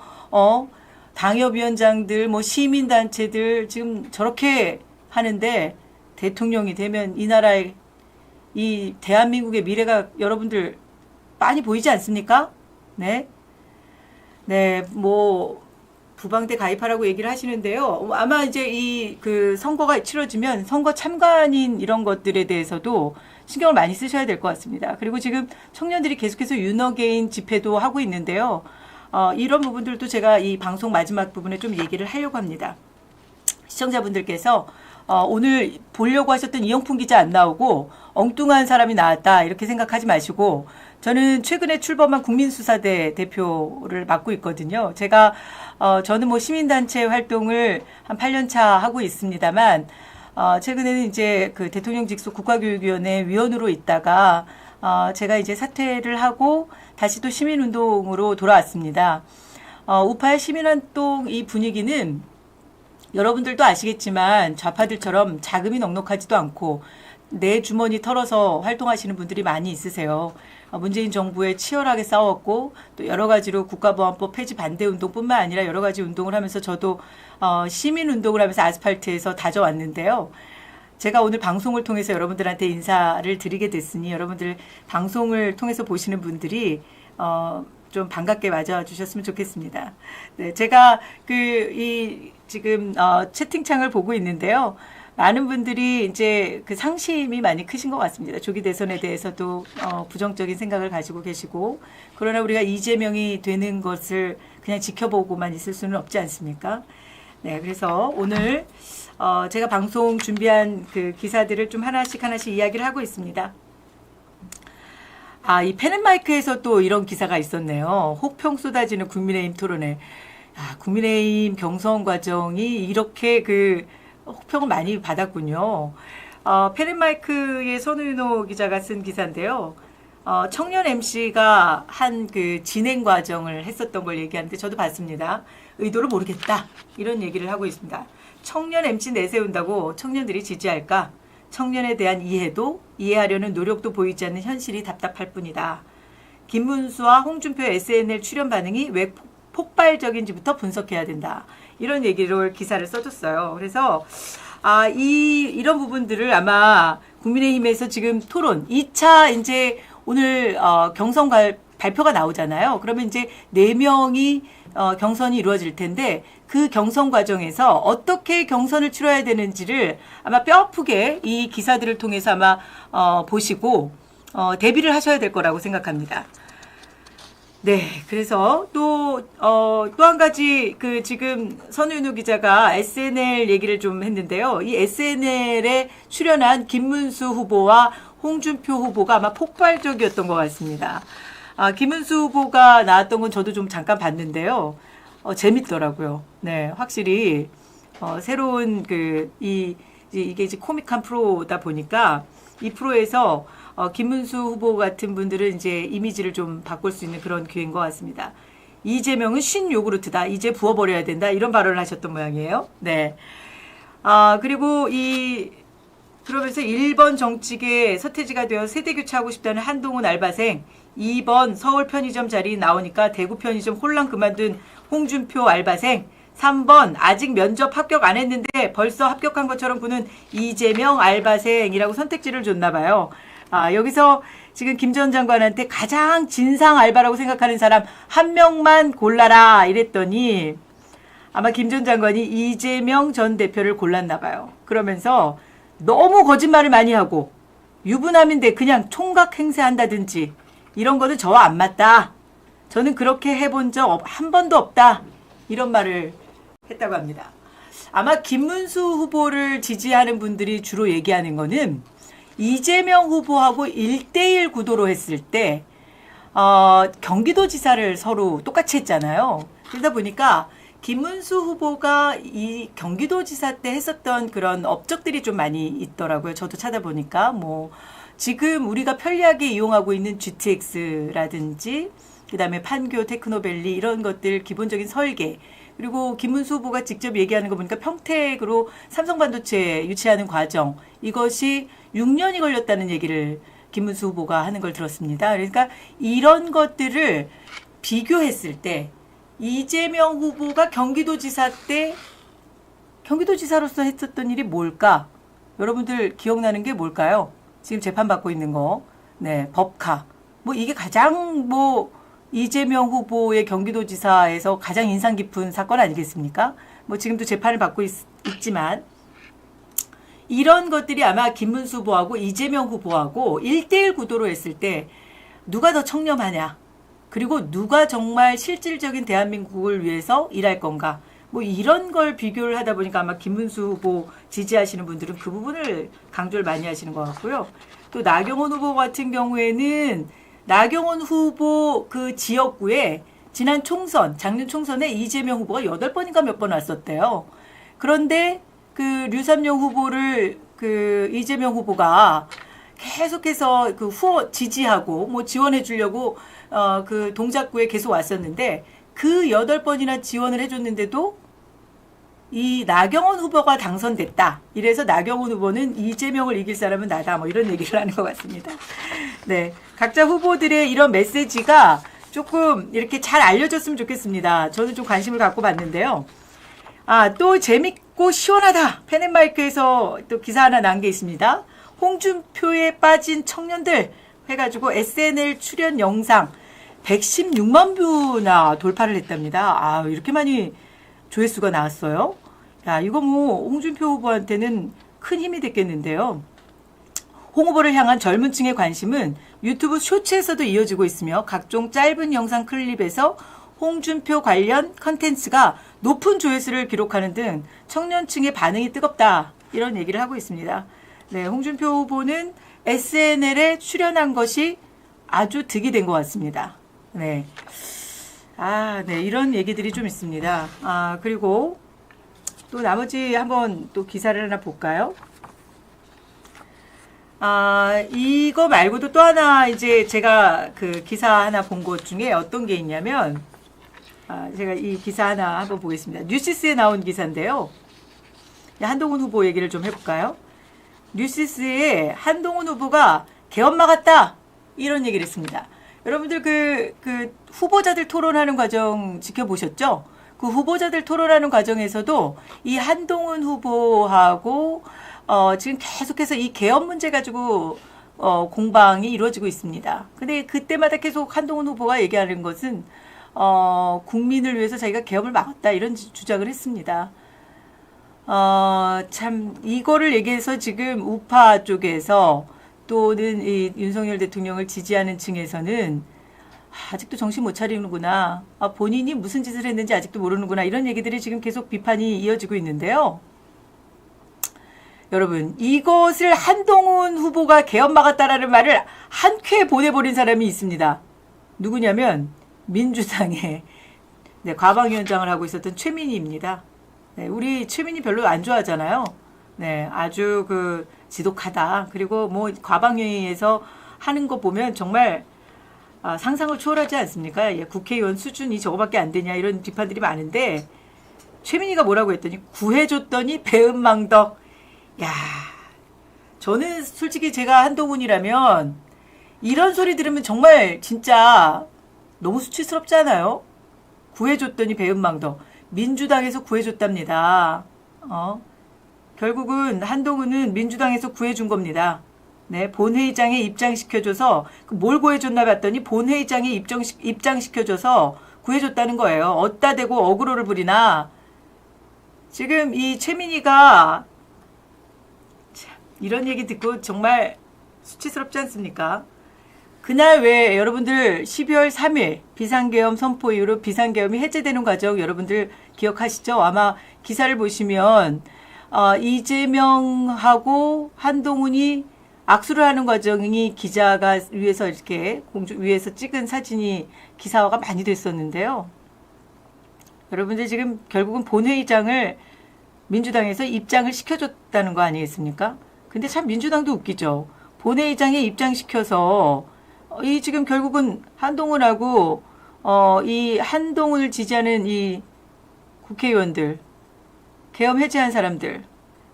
당협위원장들 뭐 시민단체들 지금 저렇게 하는데 대통령이 되면 이 나라의 이 대한민국의 미래가 여러분들 빤히 보이지 않습니까? 네. 네, 뭐 부방대 가입하라고 얘기를 하시는데요. 아마 이제 이 그 선거가 치러지면 선거 참관인 이런 것들에 대해서도 신경을 많이 쓰셔야 될 것 같습니다. 그리고 지금 청년들이 계속해서 윤어게인 집회도 하고 있는데요. 이런 부분들도 제가 이 방송 마지막 부분에 좀 얘기를 하려고 합니다. 시청자분들께서 오늘 보려고 하셨던 이영풍 기자 안 나오고 엉뚱한 사람이 나왔다 이렇게 생각하지 마시고 저는 최근에 출범한 국민수사대 대표를 맡고 있거든요. 저는 뭐 시민단체 활동을 한 8년 차 하고 있습니다만 최근에는 이제 그 대통령 직속 국가교육위원회 위원으로 있다가 제가 이제 사퇴를 하고 다시 또 시민운동으로 돌아왔습니다. 우파의 시민운동 이 분위기는 여러분들도 아시겠지만 좌파들처럼 자금이 넉넉하지도 않고 내 주머니 털어서 활동하시는 분들이 많이 있으세요. 문재인 정부에 치열하게 싸웠고 또 여러 가지로 국가보안법 폐지 반대 운동뿐만 아니라 여러 가지 운동을 하면서 저도 시민 운동을 하면서 아스팔트에서 다져왔는데요. 제가 오늘 방송을 통해서 여러분들한테 인사를 드리게 됐으니 여러분들 방송을 통해서 보시는 분들이 좀 반갑게 맞아주셨으면 좋겠습니다. 네, 제가 지금 채팅창을 보고 있는데요. 많은 분들이 이제 그 상심이 많이 크신 것 같습니다. 조기 대선에 대해서도 부정적인 생각을 가지고 계시고 그러나 우리가 이재명이 되는 것을 그냥 지켜보고만 있을 수는 없지 않습니까? 네, 그래서 오늘 제가 방송 준비한 그 기사들을 좀 하나씩 이야기를 하고 있습니다. 이 펜앤마이크에서 또 이런 기사가 있었네요. 혹평 쏟아지는 국민의힘 토론회. 국민의힘 경선 과정이 이렇게 혹평을 많이 받았군요. 펜앤마이크의 선우윤호 기자가 쓴 기사인데요. 청년 MC가 한 그 진행 과정을 했었던 걸 얘기하는데 저도 봤습니다. 의도를 모르겠다. 이런 얘기를 하고 있습니다. 청년 MC 내세운다고 청년들이 지지할까? 청년에 대한 이해도 이해하려는 노력도 보이지 않는 현실이 답답할 뿐이다. 김문수와 홍준표 SNL 출연 반응이 왜 폭발적인지부터 분석해야 된다. 이런 얘기를 기사를 써줬어요. 그래서 이런 부분들을 아마 국민의힘에서 지금 토론 2차 이제 오늘 경선 발표가 나오잖아요. 그러면 이제 4명이 경선이 이루어질 텐데 그 경선 과정에서 어떻게 경선을 치러야 되는지를 아마 뼈아프게 이 기사들을 통해서 아마 보시고 대비를 하셔야 될 거라고 생각합니다. 네, 그래서 또 한 가지 지금 선우윤호 기자가 SNL 얘기를 좀 했는데요. 이 SNL에 출연한 김문수 후보와 홍준표 후보가 아마 폭발적이었던 것 같습니다. 김문수 후보가 나왔던 건 저도 좀 잠깐 봤는데요. 재밌더라고요. 네, 확실히 새로운 이게 이제 코믹한 프로다 보니까 이 프로에서 김문수 후보 같은 분들은 이제 이미지를 좀 바꿀 수 있는 그런 기회인 것 같습니다. 이재명은 신 요구르트다. 이제 부어버려야 된다. 이런 발언을 하셨던 모양이에요. 네. 그리고 그러면서 1번 정직에 서태지가 되어 세대교체하고 싶다는 한동훈 알바생, 2번 서울 편의점 자리 나오니까 대구 편의점 홀랑 그만둔 홍준표 알바생, 3번 아직 면접 합격 안 했는데 벌써 합격한 것처럼 구는 이재명 알바생이라고 선택지를 줬나 봐요. 여기서 지금 김 전 장관한테 가장 진상 알바라고 생각하는 사람 한 명만 골라라 이랬더니 아마 김 전 장관이 이재명 전 대표를 골랐나 봐요. 그러면서 너무 거짓말을 많이 하고 유부남인데 그냥 총각 행세한다든지 이런 거는 저와 안 맞다. 저는 그렇게 해본 적 한 번도 없다. 이런 말을 했다고 합니다. 아마 김문수 후보를 지지하는 분들이 주로 얘기하는 거는 이재명 후보하고 1대1 구도로 했을 때 경기도지사를 서로 똑같이 했잖아요. 그러다 보니까 김문수 후보가 이 경기도지사 때 했었던 그런 업적들이 좀 많이 있더라고요. 저도 찾아보니까 뭐 지금 우리가 편리하게 이용하고 있는 GTX라든지 그다음에 판교 테크노밸리 이런 것들 기본적인 설계 그리고 김문수 후보가 직접 얘기하는 거 보니까 평택으로 삼성반도체 유치하는 과정 이것이 6년이 걸렸다는 얘기를 김문수 후보가 하는 걸 들었습니다. 그러니까 이런 것들을 비교했을 때 이재명 후보가 경기도지사 때 경기도지사로서 했었던 일이 뭘까? 여러분들 기억나는 게 뭘까요? 지금 재판받고 있는 거. 네, 법카. 뭐 이게 가장 뭐 이재명 후보의 경기도지사에서 가장 인상 깊은 사건 아니겠습니까? 뭐 지금도 재판을 받고 있지만 이런 것들이 아마 김문수 후보하고 이재명 후보하고 1대1 구도로 했을 때 누가 더 청렴하냐? 그리고 누가 정말 실질적인 대한민국을 위해서 일할 건가? 뭐 이런 걸 비교를 하다 보니까 아마 김문수 후보 지지하시는 분들은 그 부분을 강조를 많이 하시는 것 같고요. 또 나경원 후보 같은 경우에는 나경원 후보 그 지역구에 지난 총선, 작년 총선에 이재명 후보가 8번인가 몇 번 왔었대요. 그런데 그 류삼용 후보를 그 이재명 후보가 계속해서 그 후원 지지하고 뭐 지원해 주려고 그 동작구에 계속 왔었는데 그 8번이나 지원을 해줬는데도 이 나경원 후보가 당선됐다. 이래서 나경원 후보는 이재명을 이길 사람은 나다. 뭐 이런 얘기를 하는 것 같습니다. 네. 각자 후보들의 이런 메시지가 조금 이렇게 잘 알려졌으면 좋겠습니다. 저는 좀 관심을 갖고 봤는데요. 또 재밌고 시원하다. 펜앤마이크에서 또 기사 하나 난 게 있습니다. 홍준표에 빠진 청년들 해가지고 SNL 출연 영상 116만 뷰나 돌파를 했답니다. 이렇게 많이 조회수가 나왔어요. 야, 이거 뭐 홍준표 후보한테는 큰 힘이 됐겠는데요. 홍 후보를 향한 젊은 층의 관심은 유튜브 쇼츠에서도 이어지고 있으며 각종 짧은 영상 클립에서 홍준표 관련 컨텐츠가 높은 조회수를 기록하는 등 청년층의 반응이 뜨겁다. 이런 얘기를 하고 있습니다. 네, 홍준표 후보는 SNL에 출연한 것이 아주 득이 된 것 같습니다. 네. 네, 이런 얘기들이 좀 있습니다. 그리고 또 나머지 한번 또 기사를 하나 볼까요? 이거 말고도 또 하나 이제 제가 그 기사 하나 본 것 중에 어떤 게 있냐면, 제가 이 기사 하나 한번 보겠습니다. 뉴시스에 나온 기사인데요. 한동훈 후보 얘기를 좀 해볼까요? 뉴시스에 한동훈 후보가 개엄 막았다! 이런 얘기를 했습니다. 여러분들 그 후보자들 토론하는 과정 지켜보셨죠? 그 후보자들 토론하는 과정에서도 이 한동훈 후보하고 지금 계속해서 이 계엄 문제 가지고 공방이 이루어지고 있습니다. 근데 그때마다 계속 한동훈 후보가 얘기하는 것은 국민을 위해서 자기가 계엄을 막았다 이런 주장을 했습니다. 참 이거를 얘기해서 지금 우파 쪽에서 또는 이 윤석열 대통령을 지지하는 층에서는 아직도 정신 못 차리는구나. 본인이 무슨 짓을 했는지 아직도 모르는구나. 이런 얘기들이 지금 계속 비판이 이어지고 있는데요. 여러분, 이것을 한동훈 후보가 개엄 막았다라는 말을 한 쾌에 보내버린 사람이 있습니다. 누구냐면 민주당의 과방위원장을 하고 있었던 최민희입니다. 네, 우리 최민희 별로 안 좋아하잖아요. 네, 아주 그 지독하다. 그리고 뭐 과방위에서 하는 거 보면 정말 상상을 초월하지 않습니까? 국회의원 수준이 저거밖에 안 되냐 이런 비판들이 많은데 최민희가 뭐라고 했더니 구해줬더니 배은망덕. 야, 저는 솔직히 제가 한동훈이라면 이런 소리 들으면 정말 진짜 너무 수치스럽지 않아요? 구해줬더니 배은망덕. 민주당에서 구해줬답니다. 결국은 한동훈은 민주당에서 구해준 겁니다. 네, 본회의장에 입장시켜줘서 뭘 구해줬나 봤더니 본회의장에 입장시켜줘서 구해줬다는 거예요. 어디다 대고 어그로를 부리나. 지금 이 최민희가 이런 얘기 듣고 정말 수치스럽지 않습니까? 그날 왜 여러분들 12월 3일 비상계엄 선포 이후로 비상계엄이 해제되는 과정 여러분들 기억하시죠? 아마 기사를 보시면 이재명하고 한동훈이 악수를 하는 과정이 기자가 위에서 이렇게 공중 위에서 찍은 사진이 기사화가 많이 됐었는데요. 여러분들 지금 결국은 본회의장을 민주당에서 입장을 시켜줬다는 거 아니겠습니까? 근데 참 민주당도 웃기죠. 본회의장에 입장시켜서 이 지금 결국은 한동훈하고 이 한동훈을 지지하는 이 국회의원들, 계엄 해제한 사람들,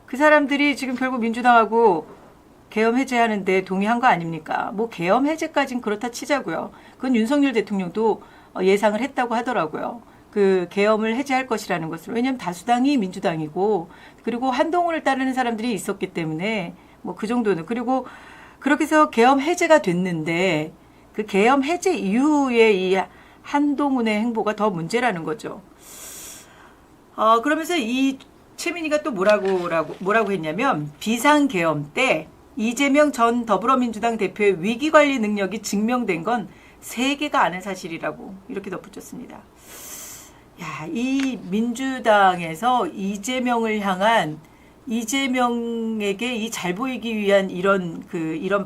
그 사람들이 지금 결국 민주당하고 계엄 해제하는데 동의한 거 아닙니까? 뭐 계엄 해제까지는 그렇다 치자고요. 그건 윤석열 대통령도 예상을 했다고 하더라고요. 그 계엄을 해제할 것이라는 것을. 왜냐하면 다수당이 민주당이고 그리고 한동훈을 따르는 사람들이 있었기 때문에 뭐 그 정도는. 그리고 그렇게 해서 계엄 해제가 됐는데 그 계엄 해제 이후에 이 한동훈의 행보가 더 문제라는 거죠. 그러면서 이 최민희가 또 뭐라고 했냐면 비상계엄 때 이재명 전 더불어민주당 대표의 위기관리 능력이 증명된 건 세계가 아는 사실이라고 이렇게 덧붙였습니다. 야, 이 민주당에서 이재명을 향한 이재명에게 이 잘 보이기 위한 이런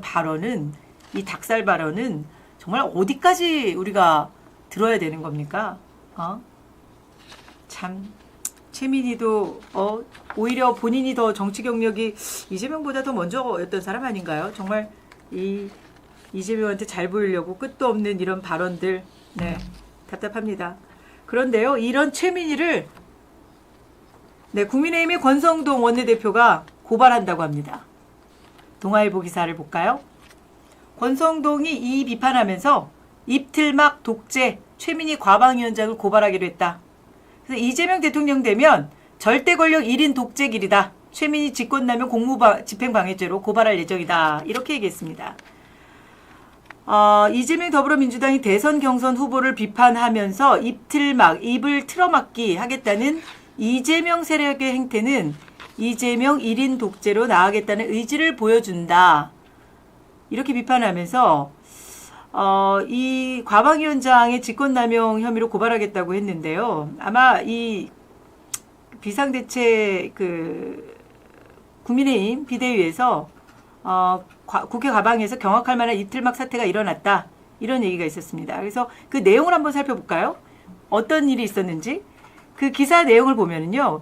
발언은 이 닭살 발언은 정말 어디까지 우리가 들어야 되는 겁니까? 참 최민희도 오히려 본인이 더 정치 경력이 이재명보다 더 먼저였던 사람 아닌가요? 정말 이 이재명한테 잘 보이려고 끝도 없는 이런 발언들, 네, 답답합니다. 그런데요, 이런 최민희를 국민의힘의 권성동 원내대표가 고발한다고 합니다. 동아일보 기사를 볼까요? 권성동이 이 비판하면서 입틀막 독재 최민희 과방위원장을 고발하기로 했다. 그래서 이재명 대통령 되면 절대 권력 1인 독재길이다. 최민희 직권남용 공무집행방해죄로 고발할 예정이다. 이렇게 얘기했습니다. 이재명 더불어민주당이 대선 경선 후보를 비판하면서 입을 틀어막기 하겠다는 이재명 세력의 행태는 이재명 1인 독재로 나아가겠다는 의지를 보여준다. 이렇게 비판하면서 이 과방위원장의 직권남용 혐의로 고발하겠다고 했는데요. 아마 이 비상대책 국민의힘 비대위에서 국회 과방에서 경악할 만한 이틀막 사태가 일어났다. 이런 얘기가 있었습니다. 그래서 그 내용을 한번 살펴볼까요? 어떤 일이 있었는지. 그 기사 내용을 보면은요.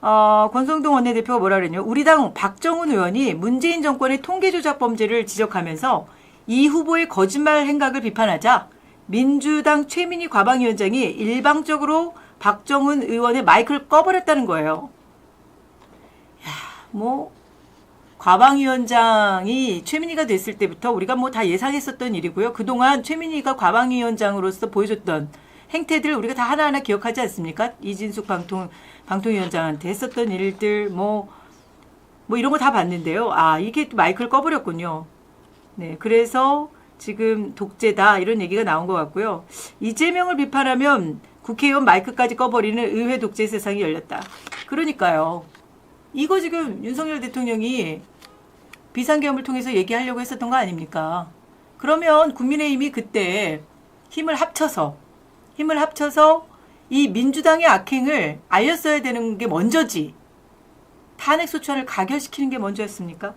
권성동 원내대표가 뭐라 그랬냐면 우리 당 박정훈 의원이 문재인 정권의 통계조작 범죄를 지적하면서 이 후보의 거짓말 행각을 비판하자 민주당 최민희 과방위원장이 일방적으로 박정훈 의원의 마이크를 꺼버렸다는 거예요. 과방위원장이 최민희가 됐을 때부터 우리가 다 예상했었던 일이고요. 그동안 최민희가 과방위원장으로서 보여줬던 행태들 우리가 다 하나하나 기억하지 않습니까? 이진숙 방통위원장한테 했었던 일들 이런 거 다 봤는데요. 이게 또 마이크를 꺼버렸군요. 네, 그래서 지금 독재다 이런 얘기가 나온 것 같고요. 이재명을 비판하면 국회의원 마이크까지 꺼버리는 의회 독재 세상이 열렸다. 그러니까요. 이거 지금 윤석열 대통령이 비상계엄을 통해서 얘기하려고 했었던 거 아닙니까? 그러면 국민의힘이 그때 힘을 합쳐서 이 민주당의 악행을 알렸어야 되는 게 먼저지. 탄핵소추안을 가결시키는 게 먼저였습니까?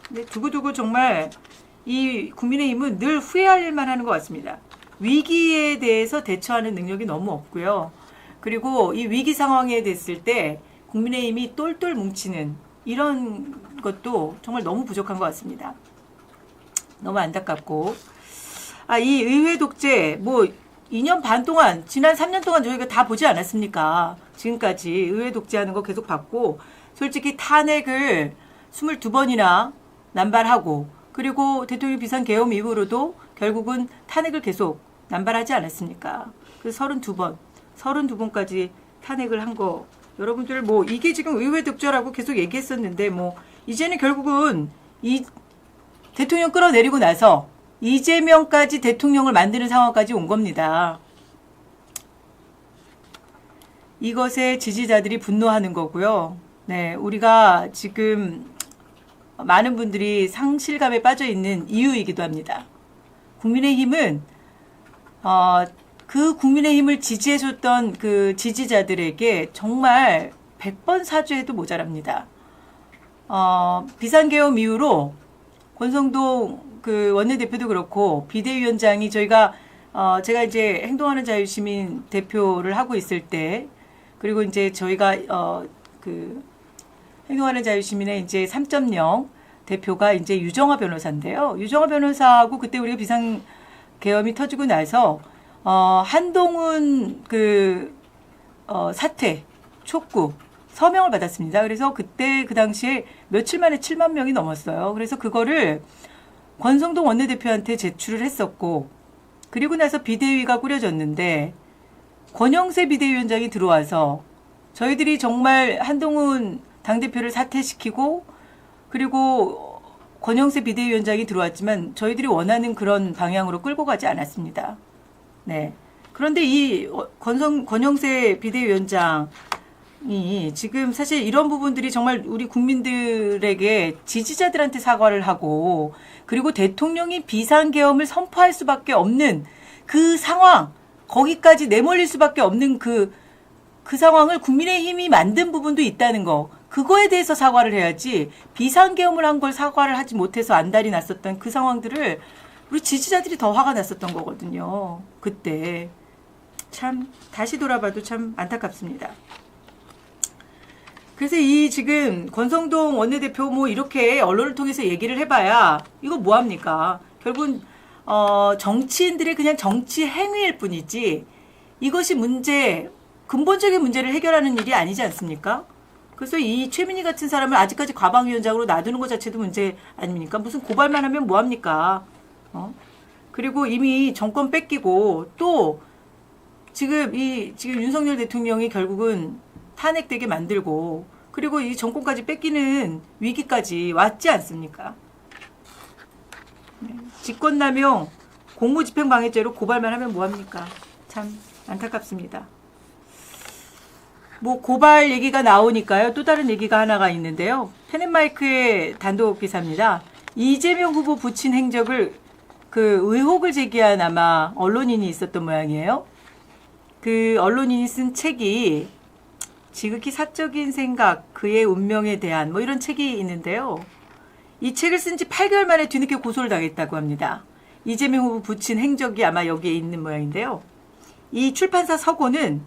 근데 두고두고 정말 이 국민의힘은 늘 후회할 일만 하는 것 같습니다. 위기에 대해서 대처하는 능력이 너무 없고요. 그리고 이 위기 상황에 됐을 때 국민의힘이 똘똘 뭉치는 이런 것도 정말 너무 부족한 것 같습니다. 너무 안타깝고. 이 의회 독재 2년 반 동안 지난 3년 동안 저희가 다 보지 않았습니까? 지금까지 의회 독재하는 거 계속 봤고 솔직히 탄핵을 22번이나 남발하고 그리고 대통령 비상계엄 이후로도 결국은 탄핵을 계속 남발하지 않았습니까? 그래서 32번까지 탄핵을 한 거 여러분들 이게 지금 의회 독재라고 계속 얘기했었는데 이제는 결국은 이 대통령 끌어내리고 나서 이재명까지 대통령을 만드는 상황까지 온 겁니다. 이것에 지지자들이 분노하는 거고요. 네, 우리가 지금 많은 분들이 상실감에 빠져 있는 이유이기도 합니다. 국민의힘은 그 국민의힘을 지지해줬던 그 지지자들에게 정말 100번 사죄해도 모자랍니다. 비상계엄 이후로 권성동 그 원내대표도 그렇고 비대위원장이 제가 이제 행동하는 자유시민 대표를 하고 있을 때, 그리고 이제 저희가 그 행동하는 자유시민의 이제 3.0 대표가 이제 유정화 변호사인데요. 유정화 변호사하고 그때 우리가 비상계엄이 터지고 나서 한동훈 그 사퇴 촉구 서명을 받았습니다. 그래서 그때 그 당시에 며칠 만에 7만 명이 넘었어요. 그래서 그거를 권성동 원내대표한테 제출을 했었고, 그리고 나서 비대위가 꾸려졌는데 권영세 비대위원장이 들어와서 저희들이 정말 한동훈 당대표를 사퇴시키고, 그리고 권영세 비대위원장이 들어왔지만 저희들이 원하는 그런 방향으로 끌고 가지 않았습니다. 네. 그런데 이 권영세 비대위원장이 지금 사실 이런 부분들이 정말 우리 국민들에게 지지자들한테 사과를 하고, 그리고 대통령이 비상계엄을 선포할 수밖에 없는 그 상황, 거기까지 내몰릴 수밖에 없는 그 상황을 국민의힘이 만든 부분도 있다는 거, 그거에 대해서 사과를 해야지, 비상계엄을 한 걸 사과를 하지 못해서 안달이 났었던 그 상황들을 우리 지지자들이 더 화가 났었던 거거든요. 그때 참 다시 돌아봐도 참 안타깝습니다. 그래서 이 지금 권성동 원내대표 뭐 이렇게 언론을 통해서 얘기를 해봐야 이거 뭐합니까? 결국은 정치인들의 그냥 정치 행위일 뿐이지 이것이 근본적인 문제를 해결하는 일이 아니지 않습니까? 그래서 이 최민희 같은 사람을 아직까지 과방위원장으로 놔두는 것 자체도 문제 아닙니까? 무슨 고발만 하면 뭐합니까? 그리고 이미 정권 뺏기고 또 지금 윤석열 대통령이 결국은 탄핵되게 만들고, 그리고 이 정권까지 뺏기는 위기까지 왔지 않습니까? 직권남용, 공무집행방해죄로 고발만 하면 뭐합니까? 참 안타깝습니다. 뭐 고발 얘기가 나오니까요. 또 다른 얘기가 하나가 있는데요. 펜앤마이크의 단독 기사입니다. 이재명 후보 부친 행적을 의혹을 제기한 아마 언론인이 있었던 모양이에요. 그 언론인이 쓴 책이 지극히 사적인 생각, 그의 운명에 대한 뭐 이런 책이 있는데요. 이 책을 쓴 지 8개월 만에 뒤늦게 고소를 당했다고 합니다. 이재명 후보 부친 행적이 아마 여기에 있는 모양인데요. 이 출판사 서고는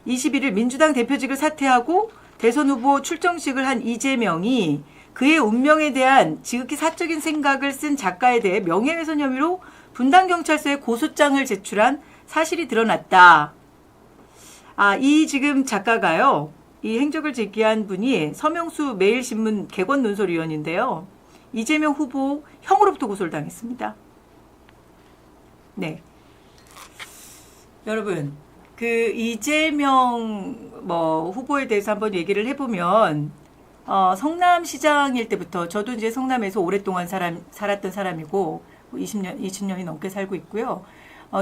21일 민주당 대표직을 사퇴하고 대선 후보 출정식을 한 이재명이 그의 운명에 대한 지극히 사적인 생각을 쓴 작가에 대해 명예훼손 혐의로 분당경찰서에 고소장을 제출한 사실이 드러났다. 이 지금 작가가요, 이 행적을 제기한 분이 서명수 매일신문 객원논설위원인데요. 이재명 후보 형으로부터 고소를 당했습니다. 네. 여러분, 그 이재명 후보에 대해서 한번 얘기를 해보면, 성남시장일 때부터 저도 이제 성남에서 오랫동안 살았던 사람이고 20년이 넘게 살고 있고요.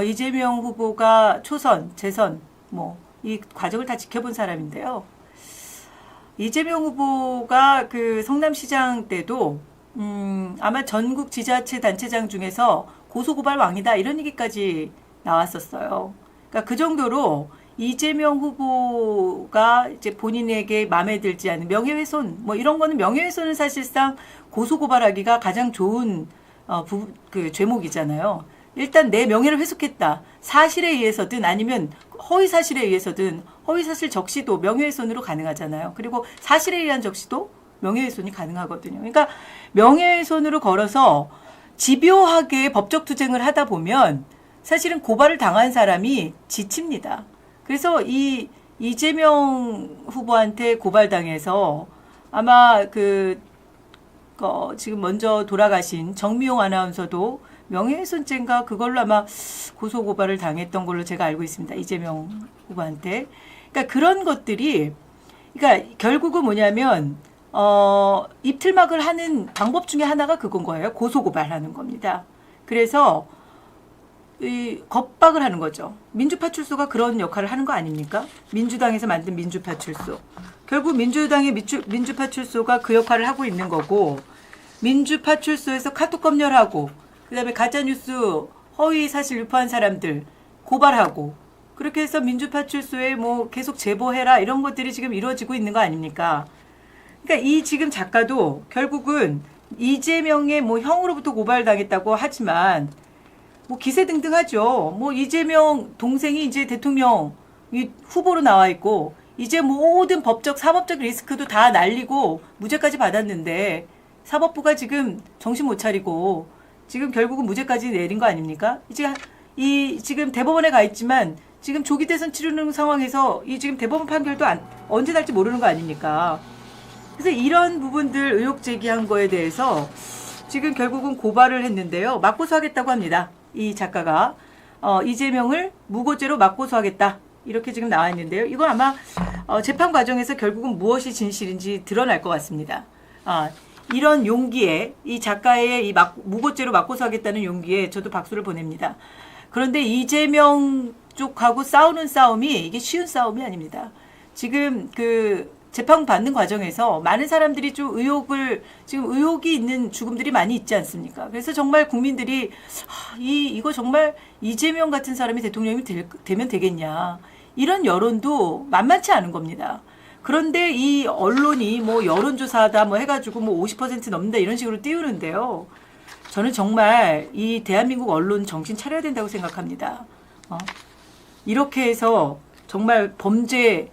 이재명 후보가 초선, 재선 이 과정을 다 지켜본 사람인데요. 이재명 후보가 그 성남시장 때도 아마 전국 지자체 단체장 중에서 고소고발 왕이다 이런 얘기까지 나왔었어요. 그러니까 그 정도로 이재명 후보가 이제 본인에게 마음에 들지 않은 명예훼손 이런 거는, 명예훼손은 사실상 고소고발하기가 가장 좋은 그 죄목이잖아요. 일단 내 명예를 훼손했다. 사실에 의해서든 아니면 허위사실에 의해서든, 허위사실 적시도 명예훼손으로 가능하잖아요. 그리고 사실에 의한 적시도 명예훼손이 가능하거든요. 그러니까 명예훼손으로 걸어서 집요하게 법적 투쟁을 하다 보면 사실은 고발을 당한 사람이 지칩니다. 그래서 이 이재명 후보한테 고발당해서 아마 지금 먼저 돌아가신 정미용 아나운서도 명예훼손죄인가 그걸로 아마 고소고발을 당했던 걸로 제가 알고 있습니다. 이재명 후보한테. 그러니까 그런 것들이, 그러니까 결국은 뭐냐면 입틀막을 하는 방법 중에 하나가 그건 거예요. 고소고발하는 겁니다. 그래서 겁박을 하는 거죠. 민주파출소가 그런 역할을 하는 거 아닙니까? 민주당에서 만든 민주파출소. 결국 민주당의 민주파출소가 그 역할을 하고 있는 거고, 민주파출소에서 카톡 검열하고, 그 다음에 가짜뉴스 허위 사실 유포한 사람들 고발하고, 그렇게 해서 민주파출소에 뭐 계속 제보해라 이런 것들이 지금 이루어지고 있는 거 아닙니까? 그러니까 이 지금 작가도 결국은 이재명의 뭐 형으로부터 고발당했다고 하지만 뭐 기세등등하죠. 뭐 이재명 동생이 이제 대통령 후보로 나와 있고, 이제 모든 법적 사법적 리스크도 다 날리고 무죄까지 받았는데 사법부가 지금 정신 못 차리고 지금 결국은 무죄까지 내린 거 아닙니까? 이제 이 지금 대법원에 가 있지만 지금 조기 대선 치르는 상황에서 이 지금 대법원 판결도 언제 날지 모르는 거 아닙니까? 그래서 이런 부분들 의혹 제기한 거에 대해서 지금 결국은 고발을 했는데요. 맞고소하겠다고 합니다. 이 작가가 이재명을 무고죄로 맞고소하겠다. 이렇게 지금 나와 있는데요. 이건 아마 재판 과정에서 결국은 무엇이 진실인지 드러날 것 같습니다. 이런 용기에 이 작가의 이 무고죄로 맞고소하겠다는 용기에 저도 박수를 보냅니다. 그런데 이재명 쪽하고 싸우는 싸움이 이게 쉬운 싸움이 아닙니다. 지금 그 재판 받는 과정에서 많은 사람들이 좀 지금 의혹이 있는 죽음들이 많이 있지 않습니까? 그래서 정말 국민들이 이거 정말 이재명 같은 사람이 대통령이 되면 되겠냐. 이런 여론도 만만치 않은 겁니다. 그런데 이 언론이 뭐 여론조사다 뭐 해가지고 뭐 50% 넘는다 이런 식으로 띄우는데요. 저는 정말 이 대한민국 언론 정신 차려야 된다고 생각합니다. 이렇게 해서 정말 범죄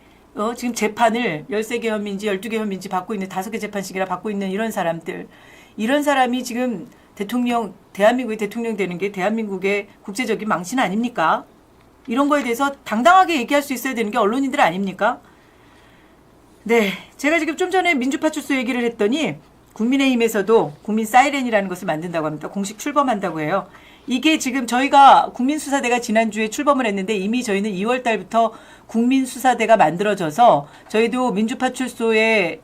지금 재판을 13개 혐의인지 12개 혐의인지 받고 있는 5개 재판씩이나 받고 있는 이런 사람이 지금 대한민국의 대통령 되는 게 대한민국의 국제적인 망신 아닙니까? 이런 거에 대해서 당당하게 얘기할 수 있어야 되는 게 언론인들 아닙니까? 네, 제가 지금 좀 전에 민주파출소 얘기를 했더니 국민의힘에서도 국민 사이렌이라는 것을 만든다고 합니다. 공식 출범한다고 해요. 이게 지금 저희가 국민수사대가 지난주에 출범을 했는데 이미 저희는 2월 달부터 국민수사대가 만들어져서 저희도 민주파출소의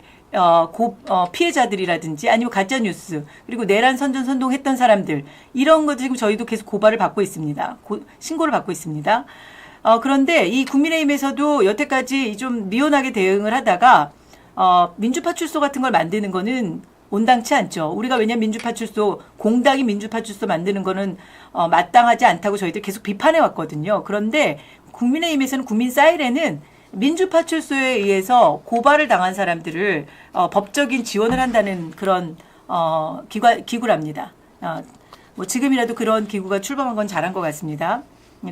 피해자들이라든지 아니면 가짜뉴스 그리고 내란 선전선동했던 사람들 이런 것도 지금 저희도 계속 고발을 받고 있습니다. 신고를 받고 있습니다. 그런데 이 국민의힘에서도 여태까지 좀 미온하게 대응을 하다가 민주파출소 같은 걸 만드는 거는 온당치 않죠. 우리가 왜냐면 공당이 민주파출소 만드는 거는 마땅하지 않다고 저희들 계속 비판해 왔거든요. 그런데 국민의힘에서는 국민 사이렌은 민주파출소에 의해서 고발을 당한 사람들을 법적인 지원을 한다는 그런 기구랍니다. 뭐 지금이라도 그런 기구가 출범한 건 잘한 것 같습니다.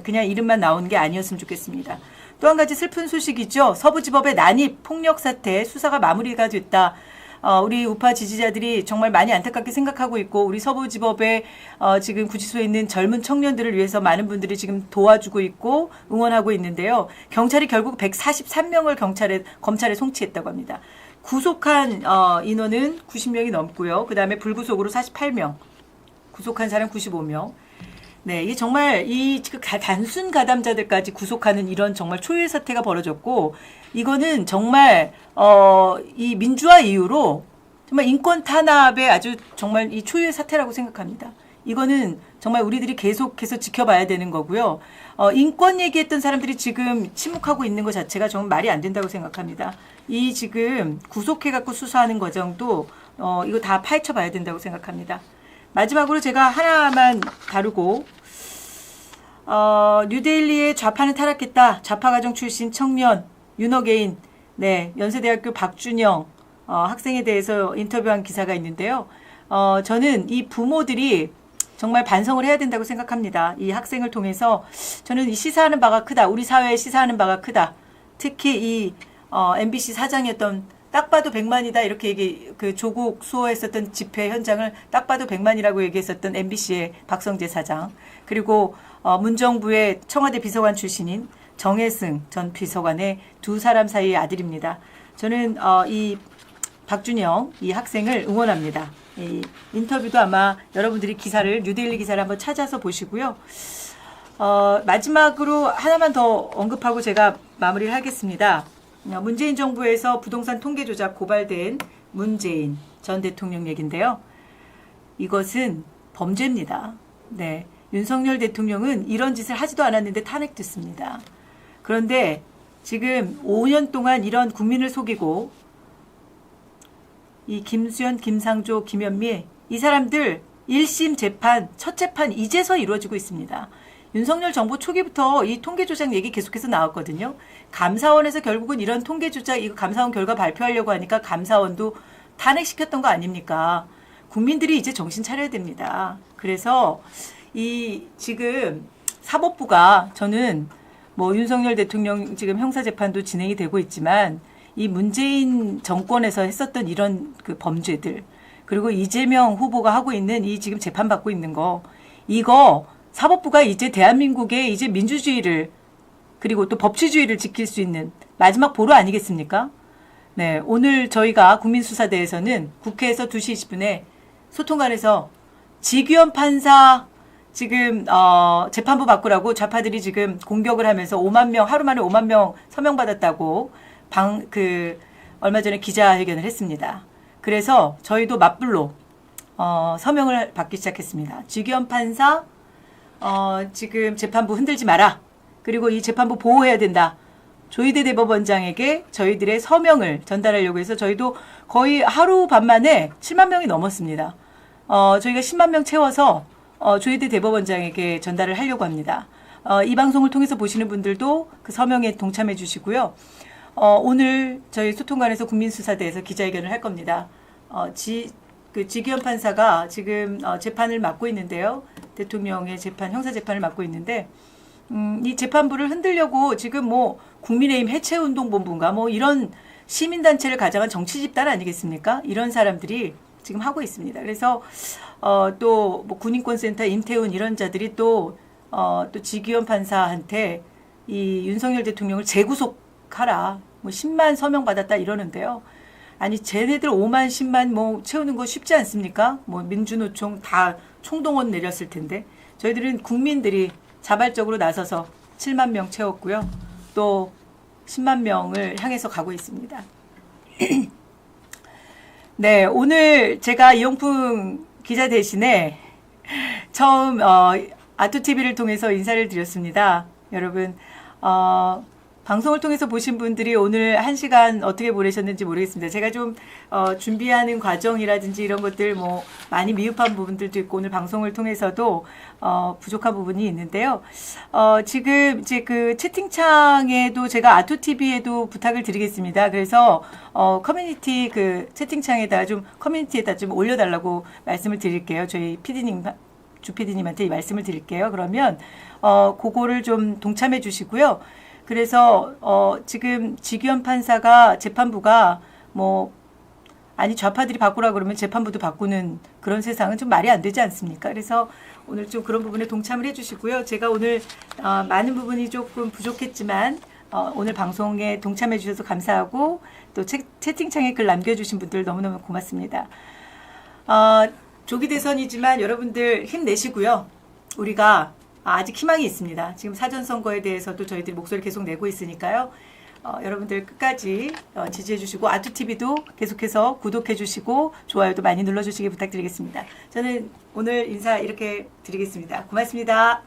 그냥 이름만 나오는 게 아니었으면 좋겠습니다. 또 한 가지 슬픈 소식이죠. 서부지법의 난입 폭력 사태 수사가 마무리가 됐다. 우리 우파 지지자들이 정말 많이 안타깝게 생각하고 있고 우리 서부지법에 지금 구치소에 있는 젊은 청년들을 위해서 많은 분들이 지금 도와주고 있고 응원하고 있는데요. 경찰이 결국 143명을 검찰에 송치했다고 합니다. 구속한 인원은 90명이 넘고요. 그 다음에 불구속으로 48명, 구속한 사람 95명. 네, 이게 정말 단순 가담자들까지 구속하는 이런 정말 초유의 사태가 벌어졌고, 이거는 정말 이 민주화 이후로 정말 인권 탄압의 아주 정말 이 초유의 사태라고 생각합니다. 이거는 정말 우리들이 계속해서 지켜봐야 되는 거고요. 인권 얘기했던 사람들이 지금 침묵하고 있는 것 자체가 정말 말이 안 된다고 생각합니다. 이 지금 구속해갖고 수사하는 과정도 이거 다 파헤쳐 봐야 된다고 생각합니다. 마지막으로 제가 하나만 다루고 뉴델리의 좌파는 타락했다. 좌파가정 출신 청년 윤어게인 네 연세대학교 박준영 학생에 대해서 인터뷰한 기사가 있는데요. 저는 이 부모들이 정말 반성을 해야 된다고 생각합니다. 이 학생을 통해서 저는 이 시사하는 바가 크다. 우리 사회에 시사하는 바가 크다. 특히 이 MBC 사장이었던 딱 봐도 100만이다 이렇게 조국 수호했었던 집회 현장을 딱 봐도 100만이라고 얘기했었던 MBC의 박성재 사장, 그리고 문정부의 청와대 비서관 출신인 정혜승 전 비서관의 두 사람 사이의 아들입니다. 저는 이 박준영 이 학생을 응원합니다. 이 인터뷰도 아마 여러분들이 뉴델리 기사를 한번 찾아서 보시고요. 마지막으로 하나만 더 언급하고 제가 마무리를 하겠습니다. 문재인 정부에서 부동산 통계 조작 고발된 문재인 전 대통령 얘긴데요. 이것은 범죄입니다. 네, 윤석열 대통령은 이런 짓을 하지도 않았는데 탄핵됐습니다. 그런데 지금 5년 동안 이런 국민을 속이고 이 김수현, 김상조, 김현미 이 사람들 1심 재판, 첫 재판 이제서 이루어지고 있습니다. 윤석열 정부 초기부터 이 통계 조작 얘기 계속해서 나왔거든요. 감사원에서 결국은 이런 통계 조작, 이거 감사원 결과 발표하려고 하니까 감사원도 탄핵시켰던 거 아닙니까? 국민들이 이제 정신 차려야 됩니다. 그래서 이 지금 사법부가 저는 뭐 윤석열 대통령 지금 형사재판도 진행이 되고 있지만 이 문재인 정권에서 했었던 이런 그 범죄들 그리고 이재명 후보가 하고 있는 이 지금 재판받고 있는 거 이거 사법부가 이제 대한민국의 이제 민주주의를 그리고 또 법치주의를 지킬 수 있는 마지막 보루 아니겠습니까? 네, 오늘 저희가 국민수사대에서는 국회에서 2시 20분에 소통관에서 지규현 판사 지금 재판부 바꾸라고 좌파들이 지금 공격을 하면서 5만 명 하루 만에 5만 명 서명 받았다고 얼마 전에 기자회견을 했습니다. 그래서 저희도 맞불로 서명을 받기 시작했습니다. 지규현 판사 지금 재판부 흔들지 마라. 그리고 이 재판부 보호해야 된다. 조희대 대법원장에게 저희들의 서명을 전달하려고 해서 저희도 거의 하루 반 만에 7만 명이 넘었습니다. 저희가 10만 명 채워서 조희대 대법원장에게 전달을 하려고 합니다. 이 방송을 통해서 보시는 분들도 그 서명에 동참해 주시고요. 오늘 저희 소통관에서 국민수사대에서 기자회견을 할 겁니다. 지규현 판사가 지금 재판을 맡고 있는데요. 대통령의 재판, 형사재판을 맡고 있는데 이 재판부를 흔들려고 지금 뭐 국민의힘 해체운동본부인가 뭐 이런 시민단체를 가장한 정치집단 아니겠습니까? 이런 사람들이 지금 하고 있습니다. 그래서 또 뭐 군인권센터 임태훈 이런 자들이 또 지규현 판사한테 이 윤석열 대통령을 재구속하라. 뭐 10만 서명 받았다 이러는데요. 아니 쟤네들 5만 10만 뭐 채우는 거 쉽지 않습니까? 뭐 민주노총 다 총동원 내렸을 텐데 저희들은 국민들이 자발적으로 나서서 7만 명 채웠고요. 또 10만 명을 향해서 가고 있습니다. 네, 오늘 제가 이용풍 기자 대신에 처음 아투TV를 통해서 인사를 드렸습니다. 여러분 방송을 통해서 보신 분들이 오늘 1시간 어떻게 보내셨는지 모르겠습니다. 제가 좀 준비하는 과정이라든지 이런 것들 뭐 많이 미흡한 부분들도 있고 오늘 방송을 통해서도 부족한 부분이 있는데요. 지금 이제 그 채팅창에도 제가 아투TV에도 부탁을 드리겠습니다. 그래서 커뮤니티 그 채팅창에다 좀 커뮤니티에다 좀 올려달라고 말씀을 드릴게요. 저희 주 PD님한테 이 말씀을 드릴게요. 그러면 그거를 좀 동참해 주시고요. 그래서 지금 지규현 판사가 재판부가 뭐 아니 좌파들이 바꾸라 그러면 재판부도 바꾸는 그런 세상은 좀 말이 안 되지 않습니까? 그래서 오늘 좀 그런 부분에 동참을 해주시고요. 제가 오늘 많은 부분이 조금 부족했지만 오늘 방송에 동참해 주셔서 감사하고 또 채팅창에 글 남겨주신 분들 너무너무 고맙습니다. 조기 대선이지만 여러분들 힘내시고요. 우리가 아직 희망이 있습니다. 지금 사전선거에 대해서도 저희들이 목소리 계속 내고 있으니까요. 여러분들 끝까지 지지해 주시고 아투TV도 계속해서 구독해 주시고 좋아요도 많이 눌러주시기 부탁드리겠습니다. 저는 오늘 인사 이렇게 드리겠습니다. 고맙습니다.